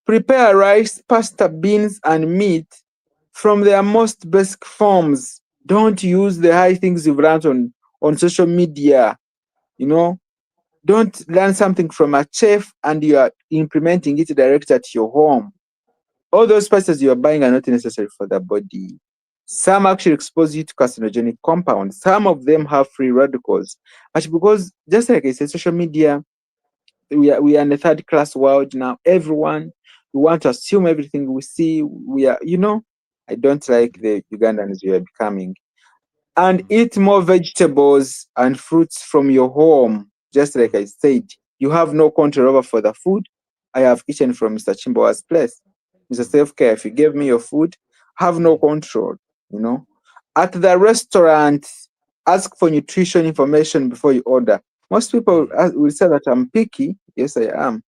Prepare rice, pasta, beans, and meat from their most basic forms. Don't use the high things you've learned on social media. You know, don't learn something from a chef and you are implementing it direct at your home. All those spices you are buying are not necessary for the body. Some actually expose you to carcinogenic compounds. Some of them have free radicals. But because, just like I said, social media, we are in a third class world now. Everyone, we want to assume everything we see. We are, I don't like the Ugandans we are becoming. And eat more vegetables and fruits from your home. Just like I said, you have no control over for the food. I have eaten from Mr. Chimboa's place. Mr. Selfcare, if you gave me your food, have no control, you know. At the restaurant, ask for nutrition information before you order. Most people will say that I'm picky. Yes, I am.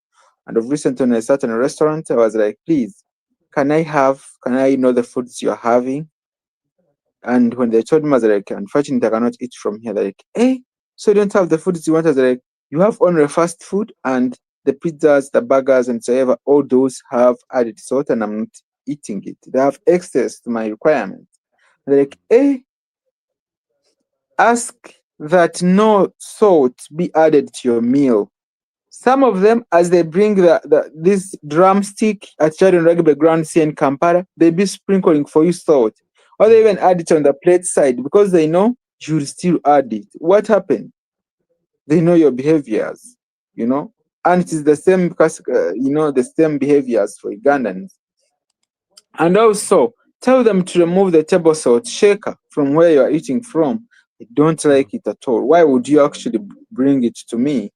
And of recent, when I sat in a restaurant, I was like, please, can I know the foods you're having? And when they told me, I was like, unfortunately, I cannot eat from here. They're like, hey, so you don't have the foods you want? I was like, you have only fast food and the pizzas, the burgers, and so ever, all those have added salt and I'm not eating it. They have excess to my requirements. They're like, hey, ask that no salt be added to your meal. Some of them, as they bring this drumstick at Chad and Rugby Ground C in Kampala, they be sprinkling for you salt. Or they even add it on the plate side because they know you'll still add it. What happened? They know your behaviors, you know? And it is the same because, the same behaviors for Ugandans. And also, tell them to remove the table salt shaker from where you are eating from. I don't like it at all. Why would you actually bring it to me?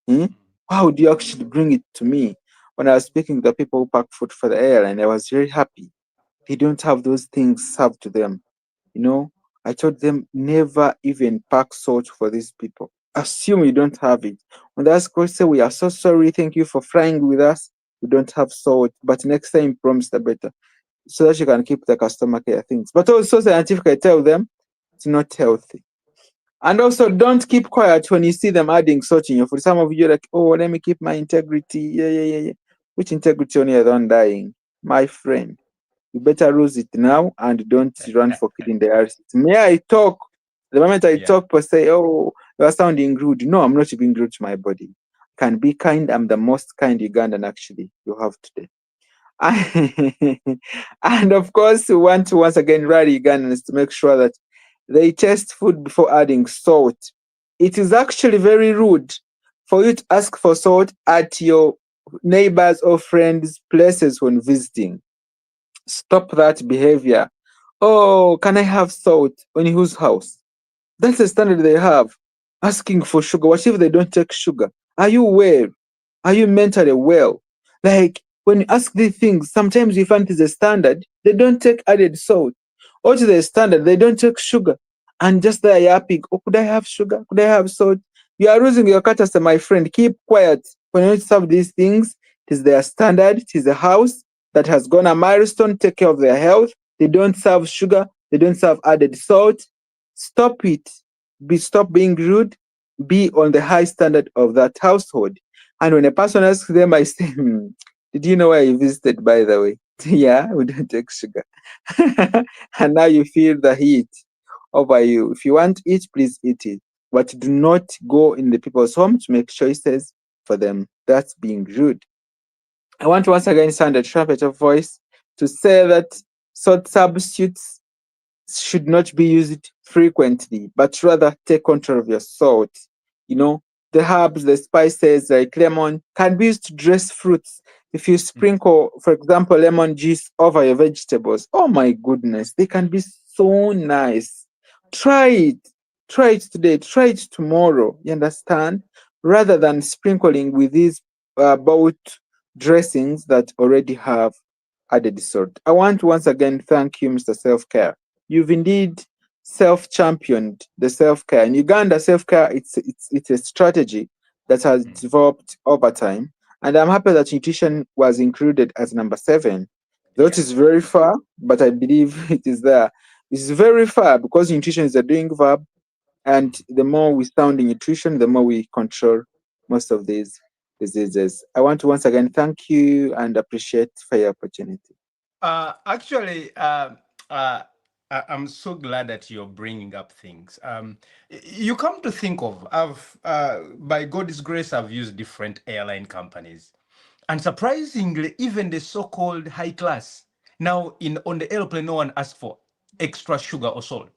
Hmm? Why would you actually bring it to me? When I was speaking to the people who pack food for the airline, I was very happy. They don't have those things served to them. I told them never even pack salt for these people. Assume you don't have it. When they ask us, say, we are so sorry, thank you for flying with us. We don't have salt, but next time promise the better. So that you can keep the customer care things. But also scientifically tell them it's not healthy. And also, don't keep quiet when you see them adding salt in your food. Some of you are like, oh, let me keep my integrity. Yeah. Which integrity on your own dying? My friend, you better lose it now and don't run for killing the RCs. May I talk? The moment I talk, people say, oh, you are sounding rude. No, I'm not being rude to my body. I can be kind. I'm the most kind Ugandan actually you have today. And of course, we want to once again rally Ugandans to make sure that they taste food before adding salt. It is actually very rude for you to ask for salt at your neighbors or friends' places when visiting. Stop that behavior. Oh, can I have salt? On whose house? That's the standard they have. Asking for sugar. What if they don't take sugar? Are you well? Are you mentally well? Like when you ask these things, sometimes you find it's a standard. They don't take added salt. Or to the standard, they don't take sugar. And just there yapping, oh, could I have sugar? Could I have salt? You are losing your character, my friend. Keep quiet. When you serve these things, it is their standard. It is a house that has gone a milestone, take care of their health. They don't serve sugar. They don't serve added salt. Stop it. Stop being rude. Be on the high standard of that household. And when a person asks them, I say, did you know where you visited, by the way? Yeah, we don't take sugar. And now you feel the heat over you. If you want to eat, please eat it. But do not go in the people's home to make choices for them. That's being rude. I want to once again sound a trumpet of voice to say that salt substitutes should not be used frequently, but rather take control of your salt. The herbs, the spices like lemon can be used to dress fruits. If you sprinkle, for example, lemon juice over your vegetables, oh my goodness, they can be so nice. Try it. Try it today. Try it tomorrow. You understand? Rather than sprinkling with these boat dressings that already have added salt. I want to once again thank you, Mr. Self-Care. You've indeed self-championed the self-care. In Uganda, self-care, it's a strategy that has Mm. developed over time. And I'm happy that nutrition was included as number 7. Though it Yeah. is very far, but I believe it is there. It's very far because nutrition is a doing verb, and Mm. the more we sound in nutrition, the more we control most of these diseases. I want to once again thank you and appreciate for your opportunity. Actually, uh, I'm so glad that you're bringing up things. You come to think of, by God's grace, I've used different airline companies, and surprisingly, even the so-called high class. Now, in on the airplane, no one asks for extra sugar or salt.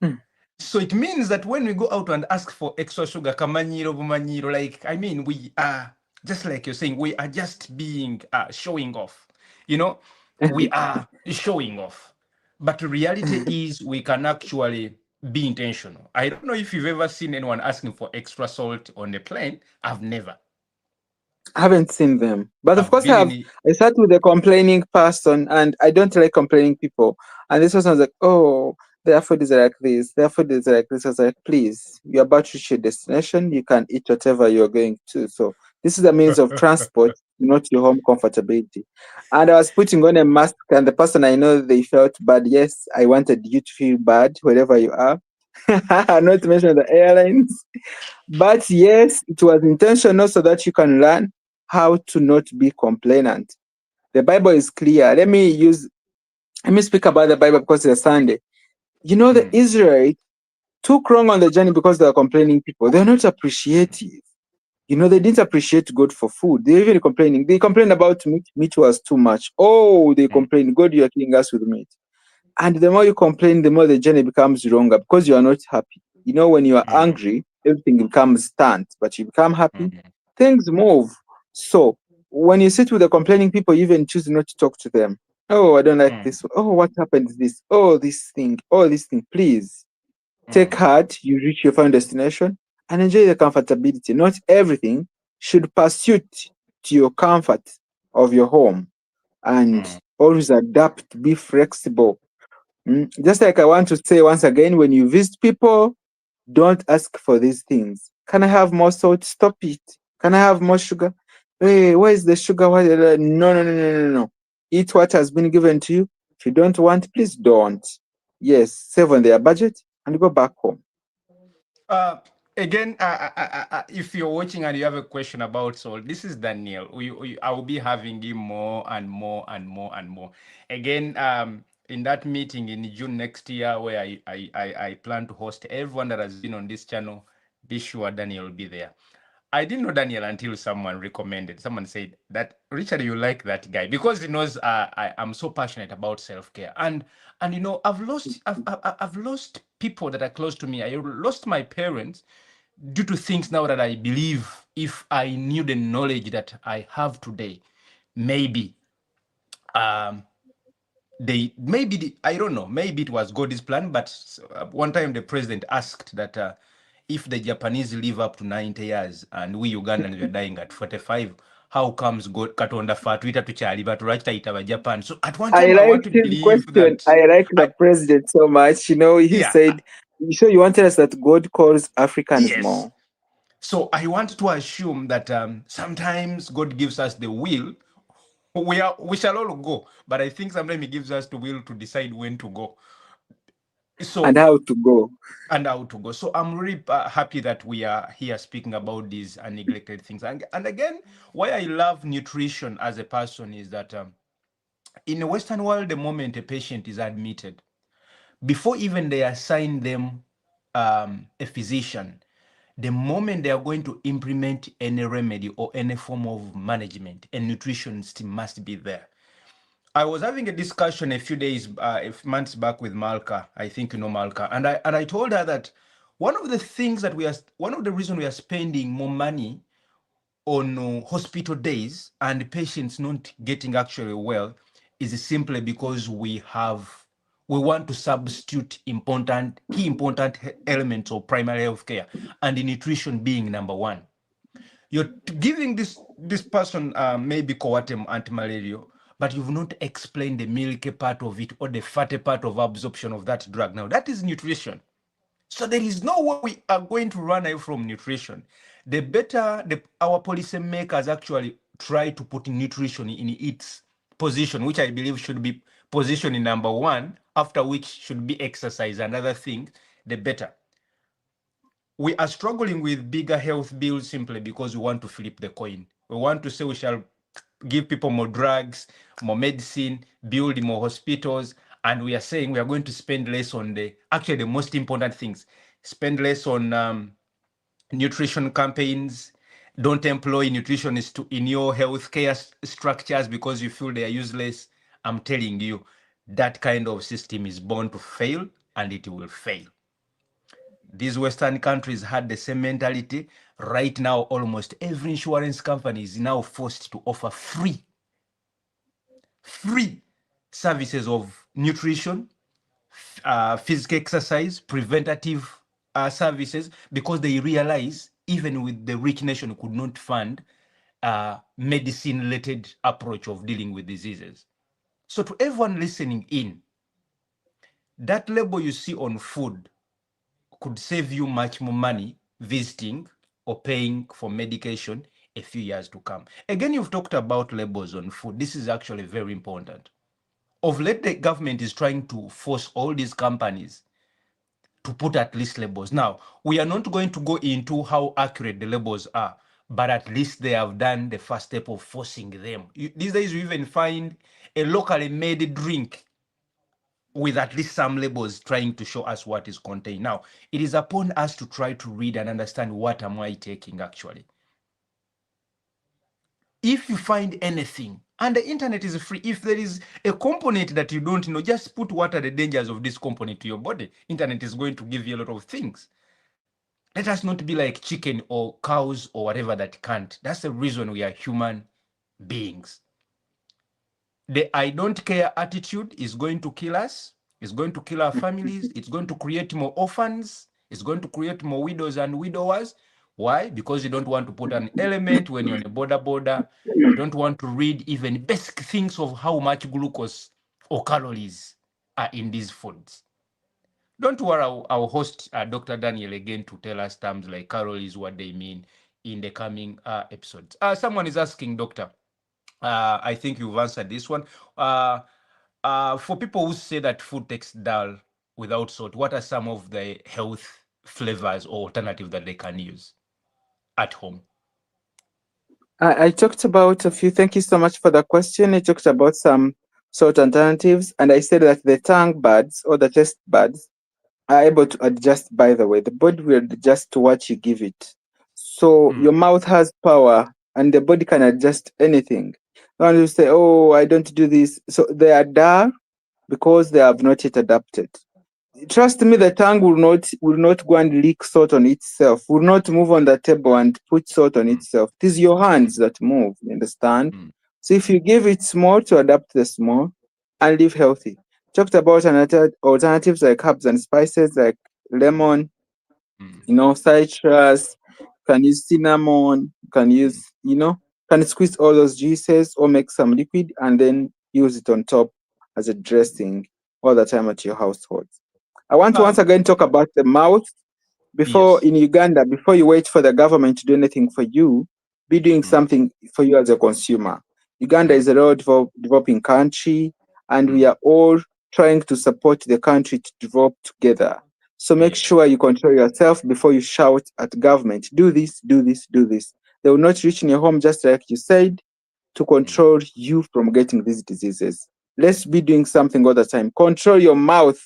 Mm. So it means that when we go out and ask for extra sugar, kamanyiro, bumanyiro, like, I mean, we are, just like you're saying, we are just being, showing off. You know, we are showing off. But the reality is we can actually be intentional. I don't know if you've ever seen anyone asking for extra salt on a plane. I've never. I haven't seen them. But of I've course been in I start with a complaining person and I don't like complaining people. And this person was like, oh, their food is like this, their food is like this. I was like, please, you're about to reach your destination, you can eat whatever you're going to. So this is a means of transport, not your home comfortability. And I was putting on a mask and the person I know they felt bad. Yes, I wanted you to feel bad wherever you are. Not to mention the airlines. But yes, it was intentional so that you can learn how to not be complainant. The Bible is clear. Let me speak about the Bible because it's a Sunday. You know, the Mm, Israelites took wrong on the journey because they were complaining people. They're not appreciative. You know, they didn't appreciate God for food. They're even complaining. They complained about meat. Meat was too much. Oh, they mm, complained, God, you are killing us with meat. And the more you complain, the more the journey becomes longer because you are not happy. You know, when you are mm, angry, everything becomes stunt, but you become happy, mm, things move. So when you sit with the complaining people, you even choose not to talk to them. Oh, I don't like mm, this. Oh, what happened to this? Oh, this thing. Oh, this thing. Please take mm, heart. You reach your final destination and enjoy the comfortability. Not everything should pursuit to your comfort of your home, and mm. always adapt, be flexible. Just like I want to say once again, when you visit people, don't ask for these things. Can I have more salt? Stop it. Can I have more sugar? Hey, where is the sugar? No, no, no, no, no, no. Eat what has been given to you. If you don't want, please don't. Yes, save on their budget and go back home. Uh, Again, if you're watching and you have a question about salt, this is Daniel. I will be having him more and more and more and more. Again, in that meeting in June next year, where I plan to host everyone that has been on this channel, be sure Daniel will be there. I didn't know Daniel until someone recommended. Someone said that Richard, you like that guy because he knows I'm so passionate about self care, and you know I've lost people that are close to me. I lost my parents due to things now that I believe if I knew the knowledge that I have today, maybe um I don't know, maybe it was God's plan, but one time the president asked that if the Japanese live up to 90 years and we Ugandans were dying at 45, how comes God katonda fatuita tuchali but right Japan? So at one I time I want liked to his believe question. that I like the I president so much. You know, he yeah said, so you wanted us that God calls Africans yes. more. So I want to assume that sometimes God gives us the will. We shall all go, but I think sometimes He gives us the will to decide when to go. And So how to go. and how to go. So I'm really happy that we are here speaking about these neglected things. And again, why I love nutrition as a person is that in the Western world, the moment a patient is admitted, before even they assign them a physician, the moment they are going to implement any remedy or any form of management, a nutritionist must be there. I was having a discussion a few days, months back with Malka. I think you know Malka, and I told her that one of the reasons we are spending more money on hospital days and patients not getting actually well is simply because we want to substitute key important elements of primary health care, and the nutrition being number one. You're giving this person maybe coartem antimalarial, but you've not explained the milky part of it or the fatty part of absorption of that drug. Now, that is nutrition. So there is no way we are going to run away from nutrition. The better our policy makers actually try to put nutrition in its position, which I believe should be position in number one, after which should be exercise and other things, the better. We are struggling with bigger health bills simply because we want to flip the coin. We want to say we shall give people more drugs, more medicine, build more hospitals, and we are saying we are going to spend less on the most important things. Spend less on nutrition campaigns. Don't employ nutritionists in your healthcare structures because you feel they are useless. I'm telling you, that kind of system is born to fail, and it will fail. These Western countries had the same mentality. Right now, almost every insurance company is now forced to offer free services of nutrition, physical exercise, preventative services, because they realize even with the rich nation could not fund medicine-related approach of dealing with diseases. So to everyone listening in, that label you see on food could save you much more money visiting or paying for medication a few years to come. Again, you've talked about labels on food. This is actually very important. Of late, the government is trying to force all these companies to put at least labels. Now, we are not going to go into how accurate the labels are, but at least they have done the first step of forcing them. These days, you even find a locally made drink with at least some labels trying to show us what is contained. Now, it is upon us to try to read and understand what am I taking actually. If you find anything, and the internet is free, if there is a component that you don't know, just put what are the dangers of this component to your body. Internet is going to give you a lot of things. Let us not be like chicken or cows or whatever that can't. That's the reason we are human beings. The I don't care attitude is going to kill us. It's going to kill our families. It's going to create more orphans. It's going to create more widows and widowers. Why? Because you don't want to put an element when you're on a border. You don't want to read even basic things of how much glucose or calories are in these foods. Don't worry, I'll host Dr. Daniel again to tell us terms like calories, what they mean in the coming episodes. Someone is asking, Doctor, I think you've answered this one. For people who say that food tastes dull without salt, what are some of the health flavors or alternatives that they can use at home? I talked about a few. Thank you so much for the question. I talked about some salt alternatives, and I said that the tongue buds or the taste buds are able to adjust. By the way, the body will adjust to what you give it. So your mouth has power, and the body can adjust anything. Now you say, "Oh, I don't do this," so they are dull because they have not yet adapted. Trust me, the tongue will not go and lick salt on itself, will not move on the table and put salt on itself. It is your hands that move, you understand? So if you give it small to adapt the small and live healthy. Talked about alternatives like herbs and spices like lemon, citrus, can use cinnamon, can use, can squeeze all those juices or make some liquid and then use it on top as a dressing all the time at your household. I want to once again talk about the mouth. Before Yes. in Uganda, before you wait for the government to do anything for you, be doing something for you as a consumer. Uganda is a very developing country, and we are all trying to support the country to develop together. So make Yes. sure you control yourself before you shout at government. Do this, do this, do this. They will not reach in your home, just like you said, to control you from getting these diseases. Let's be doing something all the time. Control your mouth.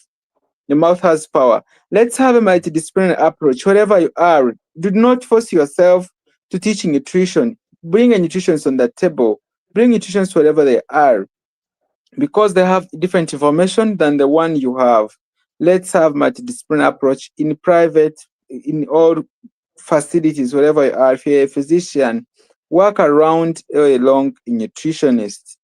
Your mouth has power. Let's have a multidisciplinary approach wherever you are. Do not force yourself to teaching nutrition. Bring a nutritionist on the table. Bring nutritionists wherever they are because they have different information than the one you have. Let's have multidisciplinary approach in private, in all facilities, wherever you are. If you're a physician, work around along a nutritionist.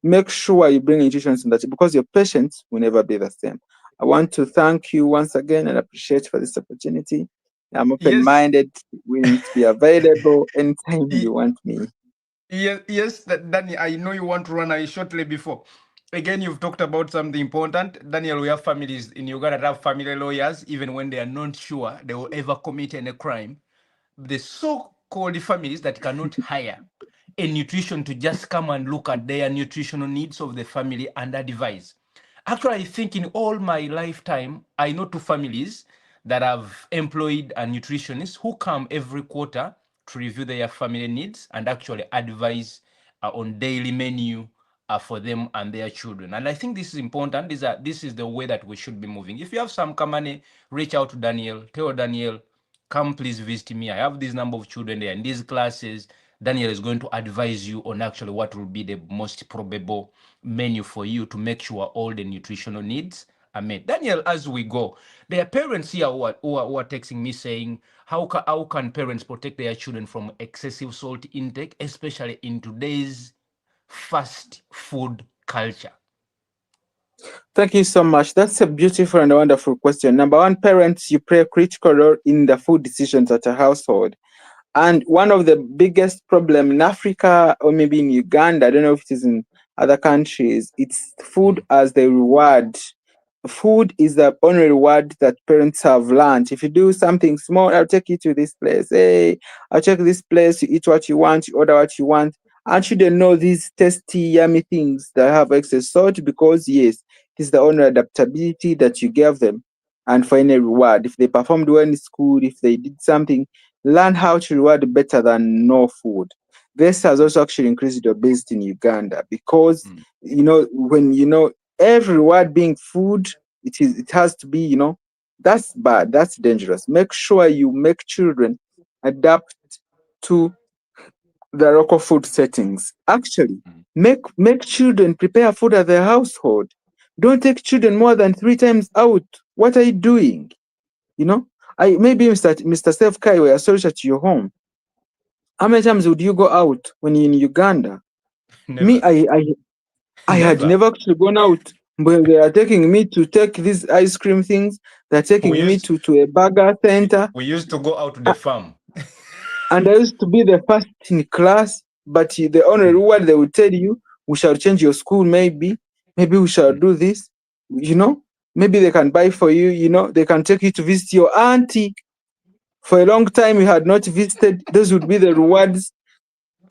Make sure you bring nutrition to that because your patients will never be the same. I want to thank you once again and appreciate for this opportunity. I'm Yes. open-minded, willing to be available anytime you want me. Yes, yes, Danny, I know you want to run away shortly before. Again, you've talked about something important. Daniel, we have families in Uganda that have family lawyers, even when they are not sure they will ever commit any crime. The so-called families that cannot hire a nutrition to just come and look at their nutritional needs of the family and advise. Actually, I think in all my lifetime, I know two families that have employed a nutritionist who come every quarter to review their family needs and actually advise on daily menu for them and their children. And I think this is important. This is the way that we should be moving. If you have some money, reach out to Daniel. Tell Daniel, come please visit me. I have this number of children there in these classes. Daniel is going to advise you on actually what will be the most probable menu for you to make sure all the nutritional needs are met. Daniel, as we go, there are parents here who are texting me saying, how can parents protect their children from excessive salt intake, especially in today's fast food culture? Thank you so much. That's a beautiful and wonderful question. Number one, parents, you play a critical role in the food decisions at a household. And one of the biggest problem in Africa or maybe in Uganda, I don't know if it is in other countries, it's food as the reward. Food is the only reward that parents have learned. If you do something small, I'll take you to this place. Hey, I'll take this place, you eat what you want, you order what you want. And children know these tasty, yummy things that have excess salt because, yes, it is the only adaptability that you gave them. And for any reward, if they performed well in school, if they did something, learn how to reward better than no food. This has also actually increased the obesity in Uganda because, Mm. when every reward being food, it has to be, that's bad, that's dangerous. Make sure you make children adapt to the local food settings. Actually, Mm. make children prepare food at their household. Don't take children more than 3 times out. What are you doing? You know, I maybe Mr. Selfcare, we are sorry at your home. How many times would you go out when you're in Uganda? Me, Never. I had Never. never actually gone out, but they are taking me to take these ice cream things. They're We taking me used to a burger center, we used to go out to the a- farm. and I used to be the first in class. But the only Mm. reward they will tell you, we shall change your school, maybe we shall Mm. do this. You know, maybe they can buy for you. They can take you to visit your auntie. For a long time, you had not visited. Those would be the rewards,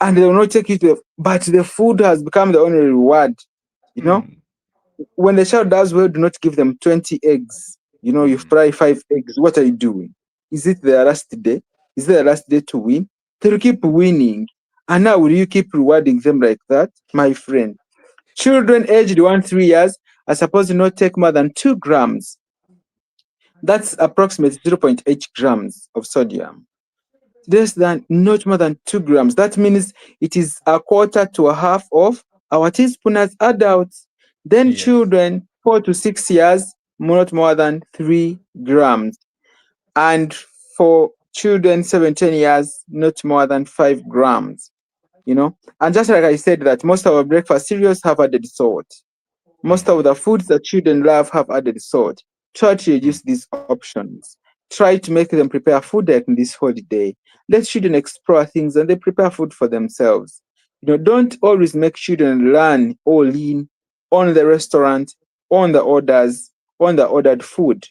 and they will not take you to. But the food has become the only reward. You know, Mm. when the child does well, do not give them 20 eggs. You Mm. fry 5 eggs. What are you doing? Is it their last day? Is it their last day to win? They will keep winning. And now will you keep rewarding them like that? My friend. Children aged 1 3 years are supposed to not take more than 2 grams. That's approximately 0.8 grams of sodium. Less than, not more than 2 grams. That means it is a quarter to a half of our teaspoon as adults. Then Yes. children 4 to 6 years, not more than 3 grams. And for children 7 10 years, not more than 5 grams. And just like I said, that most of our breakfast cereals have added salt. Most of Mm. the foods that children love have added salt. Try to Mm. reduce these options. Try to make them prepare food like in this holiday. Let children explore things and they prepare food for themselves. Don't always make children learn all in on the restaurant, on the orders, on the ordered food.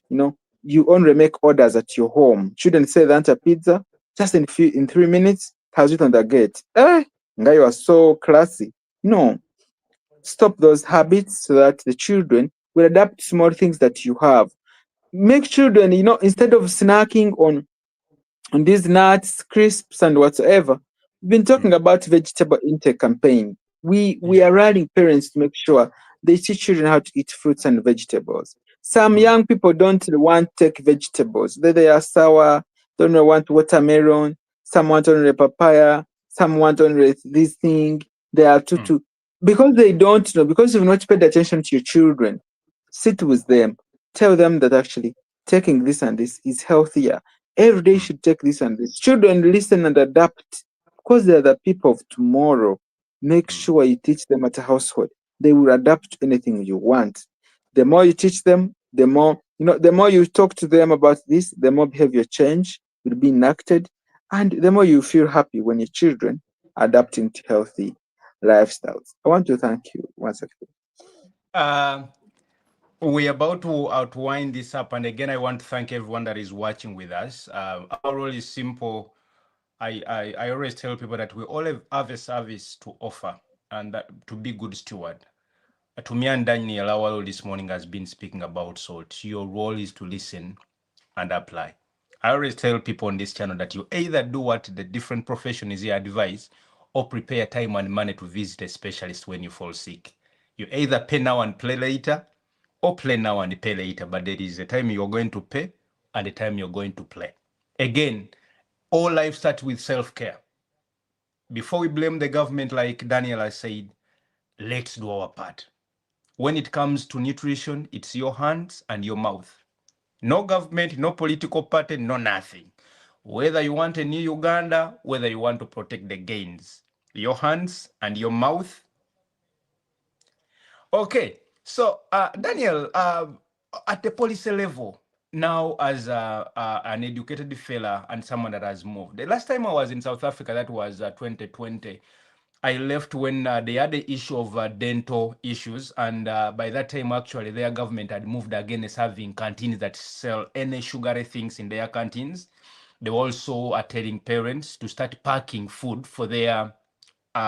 You only make orders at your home. Children say they want a pizza, just in 3 minutes, has it on the gate. Guy, you are so classy. No, stop those habits so that the children will adapt small things that you have. Make children, instead of snacking on these nuts, crisps, and whatsoever, we've been talking Mm. about vegetable intake campaign. We Yeah. are rallying parents to make sure they teach children how to eat fruits and vegetables. Some Mm. young people don't want to take vegetables. They are sour, don't want watermelon, some want only papaya, some want only this thing. They are Mm. too. Because they don't know, because you've not paid attention to your children, sit with them, tell them that actually taking this and this is healthier. Every day you Mm. should take this and this. Children listen and adapt because they are the people of tomorrow. Make Mm. sure you teach them at a household. They will adapt to anything you want. The more you teach them, the more you talk to them about this, the more behavior change will be enacted. And the more you feel happy when your children adapting to healthy lifestyles. I want to thank you once again. Uh, we're about to outwind this up, and again, I want to thank everyone that is watching with us. Our role is simple. I always tell people that we all have a service to offer, and that to be good steward. To me and Daniel, our role this morning has been speaking about salt. Your role is to listen and apply. I always tell people on this channel that you either do what the different profession is here advise, or prepare time and money to visit a specialist when you fall sick. You either pay now and play later, or play now and pay later, but there is a time you're going to pay and a time you're going to play. Again, all life starts with self-care. Before we blame the government, like Daniel has said, let's do our part. When it comes to nutrition, it's your hands and your mouth. No government, no political party, no nothing. Whether you want a new Uganda, whether you want to protect the gains, your hands and your mouth. Okay, so Daniel, at the policy level, now as an educated fella and someone that has moved. The last time I was in South Africa, that was 2020. I left when they had the issue of dental issues, and by that time, actually, their government had moved against having canteens that sell any sugary things in their canteens. They also are telling parents to start packing food for their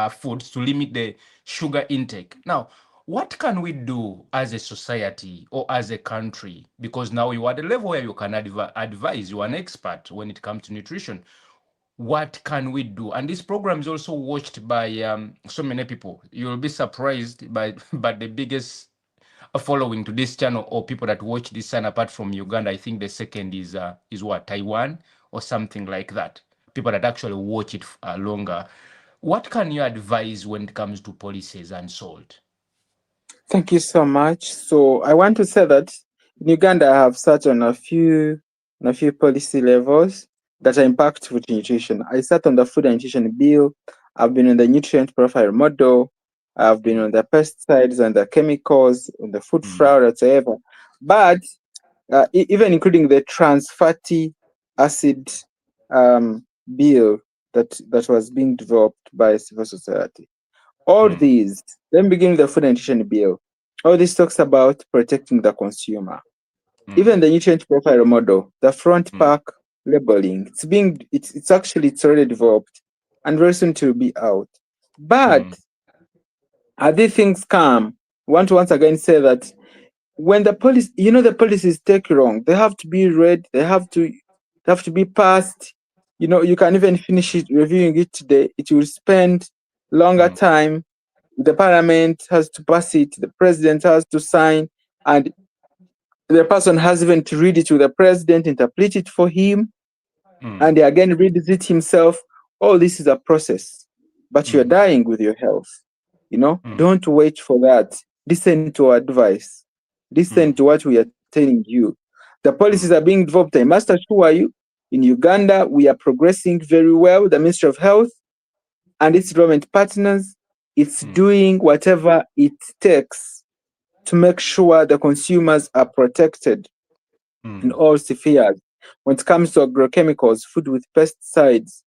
foods to limit the sugar intake. Now, what can we do as a society or as a country? Because now you are at the level where you can advise, you are an expert when it comes to nutrition. What can we do? And this program is also watched by so many people. You'll be surprised by the biggest following to this channel or people that watch this channel apart from Uganda. I think the second is what, Taiwan or something like that. People that actually watch it longer. What can you advise when it comes to policies and salt? Thank you so much. So I want to say that in Uganda, I have sat on a few policy levels that are impactful to nutrition. I sat on the food and nutrition bill. I've been on the nutrient profile model. I've been on the pesticides and the chemicals, on the food fraud, whatsoever. But even including the trans fatty acid bill that was being developed by civil society. All these, let me begin with the food and nutrition bill. All this talks about protecting the consumer. Even the nutrient profile model, the front pack labeling, it's already developed and very soon to be out. But as these things come, I want to once again say that when the policy, the policies take long, they have to be read, they have to be passed. You can even finish it reviewing it today. It will spend longer time. The parliament has to pass it, the president has to sign, and the person has even to read it to the president, interpret it for him, and again reads it himself. All this is a process, but you're dying with your health. Don't wait for that. Listen to our advice. Listen to what we are telling you. The policies are being developed. I must assure you, in Uganda, we are progressing very well. The Ministry of Health and its relevant partners, it's doing whatever it takes to make sure the consumers are protected in all spheres. When it comes to agrochemicals, food with pesticides,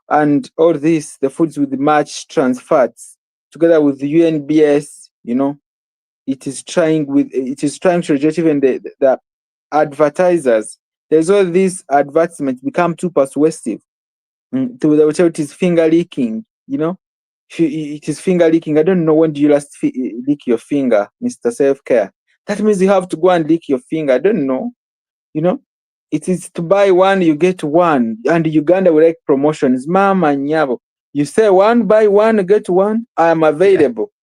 and all this, the foods with much trans fats, together with the UNBS, it is trying to reject even the advertisers. There's all these advertisements become too persuasive. To the hotel, it is finger licking, it is finger licking. I don't know, when do you last lick your finger, Mr. Self-Care? That means you have to go and lick your finger. I don't know. It is to buy one, you get one. And Uganda will like promotions. Mama Nyabo. You say one, buy one, get one. I am available.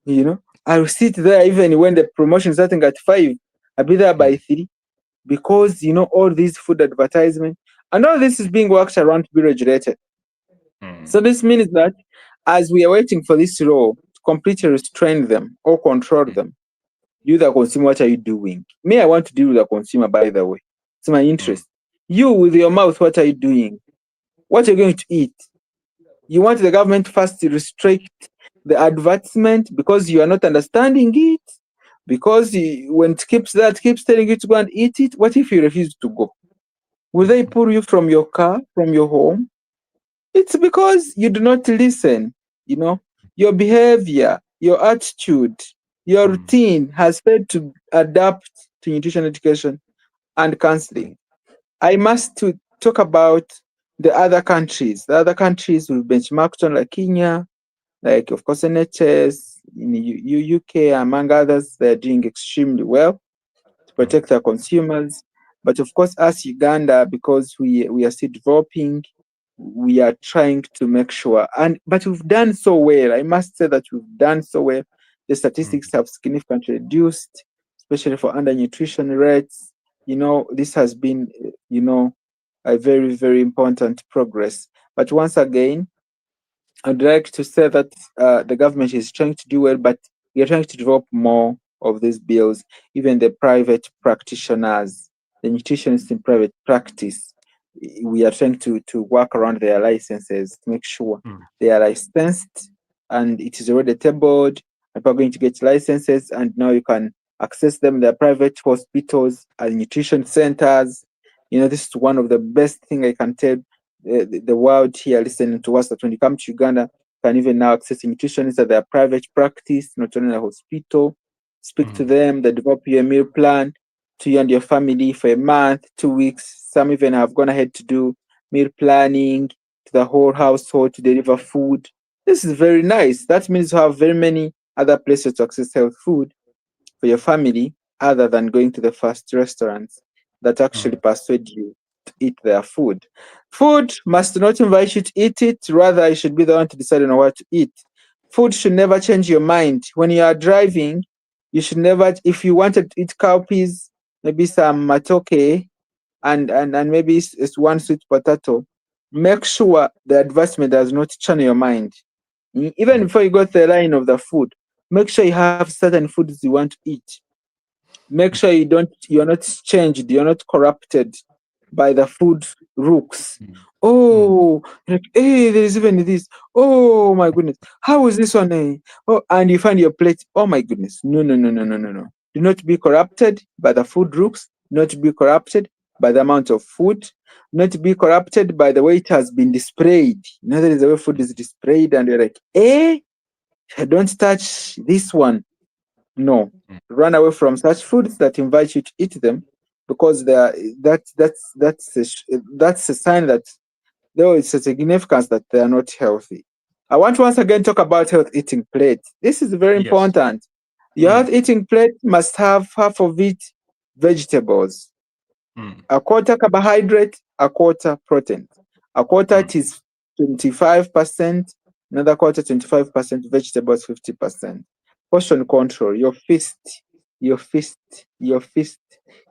I will sit there even when the promotion is starting at 5. I'll be there by 3. Because, all these food advertisement and all this is being worked around to be regulated. So this means that as we are waiting for this law to completely restrain them or control them, you, the consumer, what are you doing? Me, I want to deal with the consumer, by the way. It's my interest. You, with your mouth, what are you doing? What are you going to eat? You want the government first to restrict the advertisement because you are not understanding it? Because when it keeps telling you to go and eat it, what if you refuse to go? Will they pull you from your car, from your home? It's because you do not listen. You know, your behavior, your attitude, your Mm, routine has failed to adapt to nutrition education and counseling. I must to talk about the other countries. The other countries we've benchmarked on, like Kenya, like of course NHS, in UK, among others. They're doing extremely well to mm, protect our consumers. But of course, as Uganda, because we are still developing, we are trying to make sure. But we've done so well. I must say that we've done so well. The mm, statistics have significantly reduced, especially for undernutrition rates. This has been, a very, very important progress. But once again, I'd like to say that the government is trying to do well, but we are trying to develop more of these bills. Even the private practitioners, the nutritionists in private practice, we are trying to work around their licenses to make sure mm, they are licensed and it is already tabled. People are going to get licenses, and now you can access them. They're private hospitals and nutrition centers. This is one of the best thing I can tell the world here listening to us, that when you come to Uganda, you can even now access nutritionists at their private practice, not only in a hospital. Speak to mm, them, they develop you a meal plan to you and your family for a month, 2 weeks. Some even have gone ahead to do meal planning to the whole household to deliver food. This is very nice. That means you have very many other places to access health food for your family other than going to the fast restaurants that actually mm, persuade you to eat their food. Food must not invite you to eat it, rather, you should be the one to decide on what to eat. Food should never change your mind. When you are driving, you should never, if you wanted to eat cowpeas, maybe some matoke, and maybe it's one sweet potato, make sure the advertisement does not channel your mind. Even mm, before you go to the line of the food, make sure you have certain foods you want to eat. Make sure you're not changed, you're not corrupted by the food rooks. mm, mm, Oh, like, hey, there's even this. Oh my goodness, how is this one? Oh, and you find your plate. Oh my goodness, no, no, no, no, no, no, no. Do not be corrupted by the food rooks. Not be corrupted by the amount of food. Not be corrupted by the way it has been displayed. There is the way food is displayed, and you're like, don't touch this one. No, mm. run away from such foods that invite you to eat them, because they are that's a sign that there is a significance that they are not healthy. I want to once again talk about health eating plate. This is very Yes. important. Your Mm, health eating plate must have half of it vegetables, mm, a quarter carbohydrate, a quarter protein. A quarter mm, it is 25%, another quarter 25% vegetables, 50%. Portion control. Your fist, your fist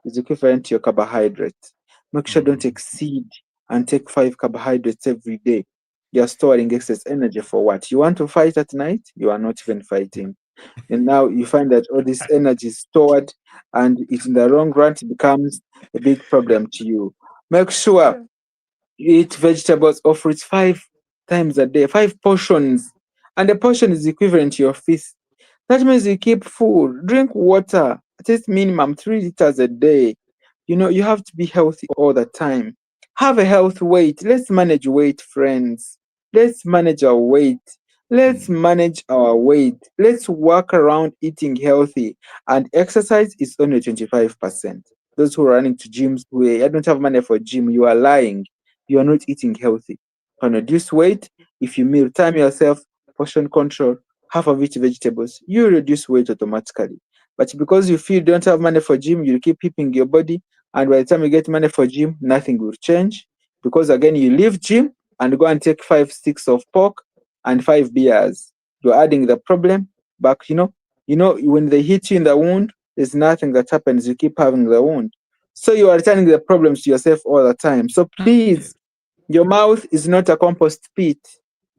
is equivalent to your carbohydrate. Make sure don't mm, exceed and take 5 carbohydrates every day. You're storing excess energy for what? You want to fight at night? You are not even fighting. And now you find that all this energy is stored, and it in the long run it becomes a big problem to you. Make sure you eat vegetables or fruits 5 times a day, 5 portions, and the portion is equivalent to your fist. That means you keep full. Drink water at least minimum 3 liters a day. You have to be healthy all the time. Have a health weight. Let's manage weight, friends. Let's manage our weight. Let's mm. manage our weight. Let's work around eating healthy. And exercise is only 25%. Those who are running to gyms, who I don't have money for gym, you are lying. You are not eating healthy. You can reduce weight if you meal time yourself, portion control, half of it vegetables, you reduce weight automatically. But because you feel you don't have money for gym, you keep keeping your body, and by the time you get money for gym, nothing will change. Because again, you leave gym and go and take 5 sticks of pork and 5 beers. You're adding the problem back. When they hit you in the wound, there's nothing that happens. You keep having the wound. So you are returning the problems to yourself all the time. So please, Yes. your mouth is not a compost pit.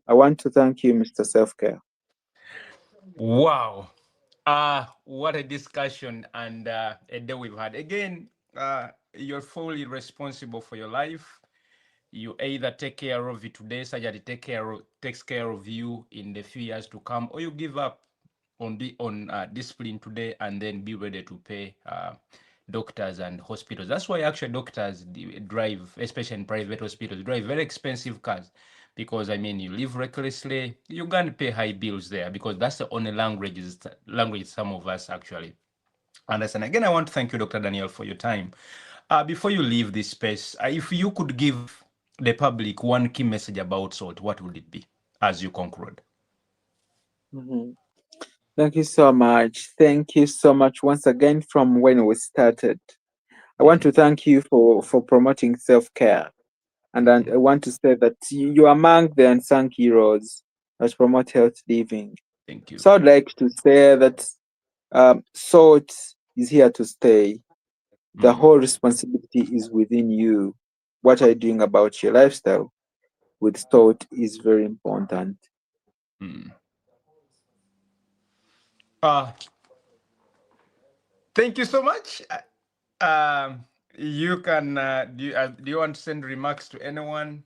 I want to thank you, Mr. Selfcare. Wow. What a discussion and a day we've had. Again, you're fully responsible for your life. You either take care of it today, surgery takes care of you in the few years to come, or you give up on discipline today and then be ready to pay doctors and hospitals. That's why actually doctors drive, especially in private hospitals, drive very expensive cars because I mean, you live recklessly, you're going to pay high bills there because that's the only language some of us actually understand. Again, I want to thank you, Dr. Daniel, for your time. Before you leave this space, if you could give the public one key message about salt, what would it be as you conclude? Mhm. Thank you so much. Thank you so much once again from when we started. I want to thank you for promoting self-care. And I want to say that you're among the unsung heroes that promote health living. Thank you. So I'd like to say that salt is here to stay. The whole responsibility is within you. What are you doing about your lifestyle with salt is very important. Uh, Thank you so much. You can do you want to send remarks to anyone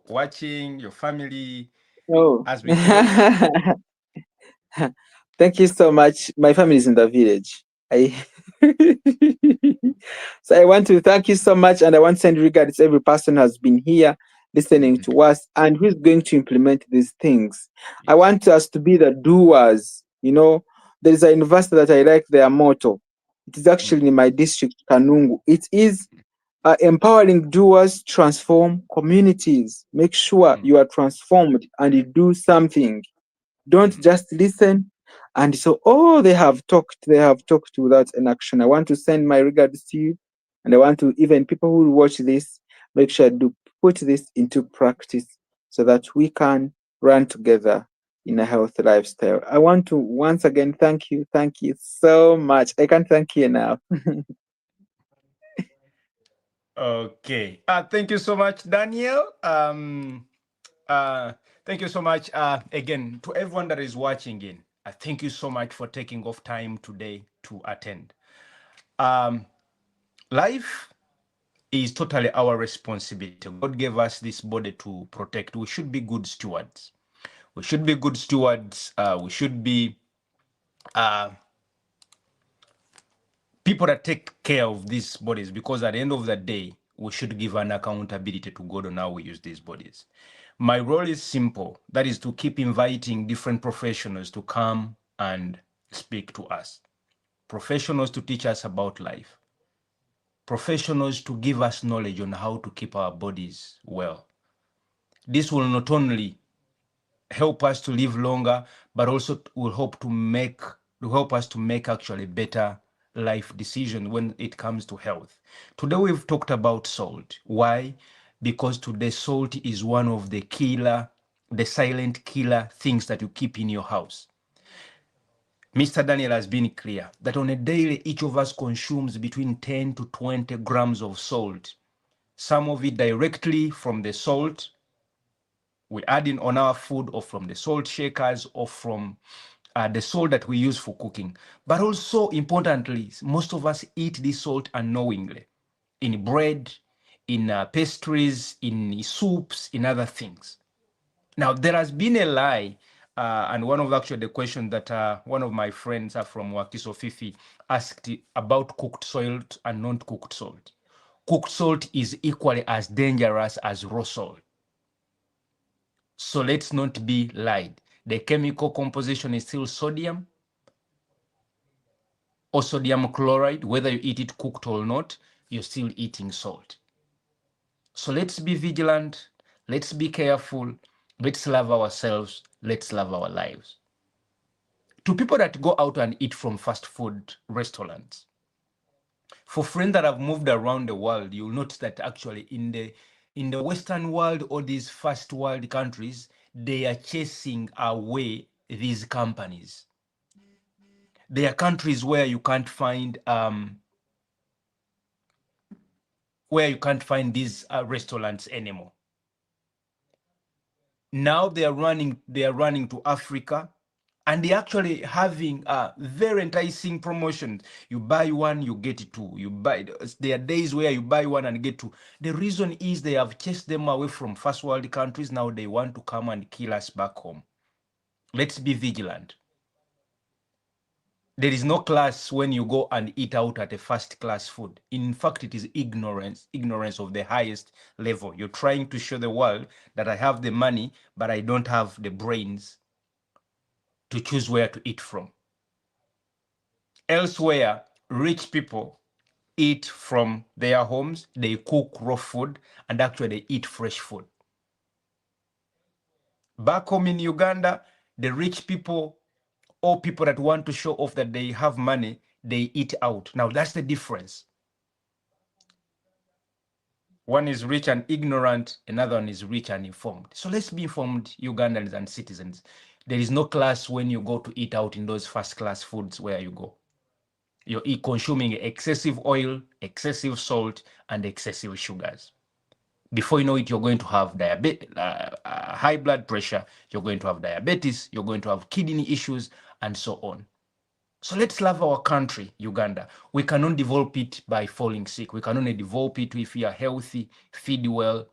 watching, your family, Oh, as we close? thank you so much. My family is in the village. I so I want to thank you so much, and I want to send regards to every person who has been here listening to us and who's going to implement these things. I Yes. want us to be the doers. There is a university that I like their motto. It is actually in my district, Kanungu. It is empowering doers transform communities. Make sure you are transformed and you do something. Don't just listen and so, oh, they have talked without an action. I want to send my regards to you, and I want to even people who will watch this make sure to put this into practice so that we can run together in a healthy lifestyle. I want to once again thank you so much. I can't thank you enough. Okay. Thank you so much, Daniel. Thank you so much. Again, to everyone that is watching in, thank you so much for taking off time today to attend. Um, Life is totally our responsibility. God gave us this body to protect. We should be good stewards. We should be good stewards. We should be uh, people that take care of these bodies, because at the end of the day, we should give an accountability to God on how we use these bodies. My role is simple. That is to keep inviting different professionals to come and speak to us. Professionals to teach us about life. Professionals to give us knowledge on how to keep our bodies well. This will not only help us to live longer, but also will help us to make actually better life decisions when it comes to health. Today we've talked about salt. Why? Because today salt is one of the silent killer things that you keep in your house. Mr. Daniel has been clear that on a daily, each of us consumes between 10 to 20 grams of salt. Some of it directly from the salt we add in on our food, or from the salt shakers, or from the salt that we use for cooking. But also importantly, most of us eat this salt unknowingly in bread, in pastries, in soups, in other things. Now, there has been a lie, and one of actually the questions that one of my friends from Wakiso Fifi asked about cooked salt and non-cooked salt. Cooked salt is equally as dangerous as raw salt. So let's not be lied. The chemical composition is still sodium or sodium chloride. Whether you eat it cooked or not, you're still eating salt. So let's be vigilant. Let's be careful. Let's love ourselves. Let's love our lives. To people that go out and eat from fast food restaurants, for friends that have moved around the world, you'll notice that actually in the Western world or these first world countries, they are chasing away these companies. There are countries where you can't find these restaurants anymore. Now they are running to Africa, and they're actually having very enticing promotions. You buy one, you get two. There are days where you buy one and get two. The reason is they have chased them away from first world countries. Now they want to come and kill us back home. Let's be vigilant. There is no class when you go and eat out at a first class food. In fact, it is ignorance of the highest level. You're trying to show the world that I have the money, but I don't have the brains to choose where to eat from. Elsewhere, rich people eat from their homes, they cook raw food, and actually they eat fresh food. Back home in Uganda, the rich people or people that want to show off that they have money, they eat out. Now that's the difference. One is rich and ignorant, another one is rich and informed. So let's be informed Ugandans and citizens. There is no class when you go to eat out in those first class foods where you go. You're consuming excessive oil, excessive salt, and excessive sugars. Before you know it, you're going to have high blood pressure, you're going to have diabetes, you're going to have kidney issues, and so on. So let's love our country, Uganda. We cannot develop it by falling sick. We can only develop it if we are healthy, feed well,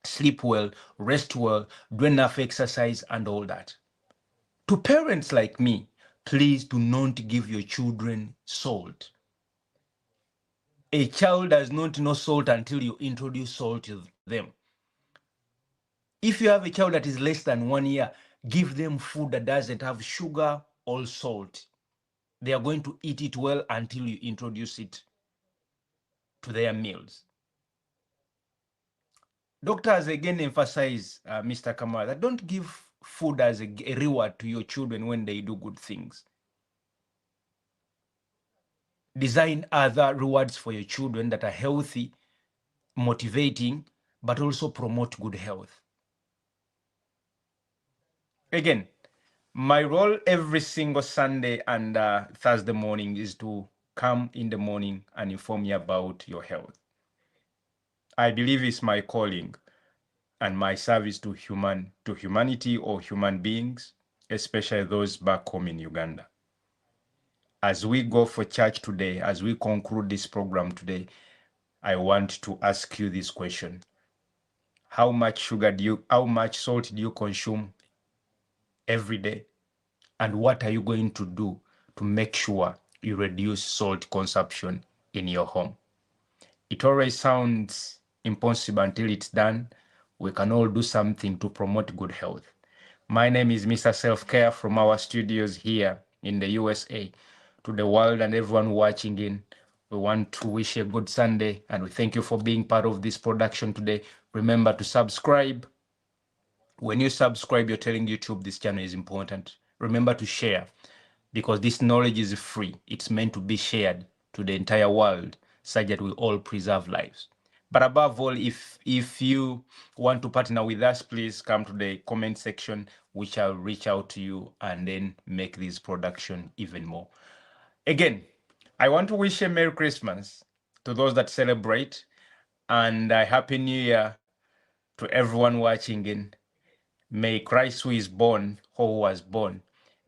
sleep well, rest well, do enough exercise, and all that. To parents like me, please do not give your children salt. A child does not know salt until you introduce salt to them. If you have a child that is less than 1 year, give them food that doesn't have sugar or salt. They are going to eat it well until you introduce it to their meals. Doctors again emphasize, Mr. Kamara, that don't give food as a reward to your children when they do good things. Design other rewards for your children that are healthy, motivating, but also promote good health. Again, my role every single Sunday and Thursday morning is to come in the morning and inform you about your health. I believe it's my calling and my service to humanity or human beings, especially those back home in Uganda. As we go for church today, as we conclude this program today, I want to ask you this question. How much salt do you consume every day? And what are you going to do to make sure you reduce salt consumption in your home? It always sounds impossible until it's done. We can all do something to promote good health. My name is Mr. Selfcare from our studios here in the USA. To the world and everyone watching in, we want to wish you a good Sunday and we thank you for being part of this production today. Remember to subscribe. When you subscribe, you're telling YouTube this channel is important. Remember to share because this knowledge is free. It's meant to be shared to the entire world such that we all preserve lives. But above all, if you want to partner with us, please come to the comment section, which I'll reach out to you and then make this production even more. Again, I want to wish a Merry Christmas to those that celebrate and a Happy New Year to everyone watching in. May Christ who is born, or who was born,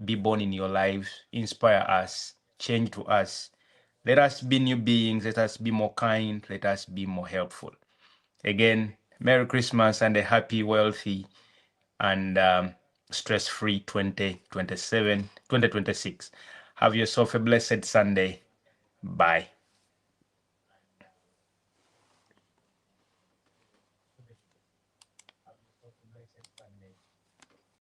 be born in your lives, inspire us, change to us. Let us be new beings, let us be more kind, let us be more helpful. Again, Merry Christmas and a happy, wealthy, and stress-free 2026. Have yourself a blessed Sunday. Bye.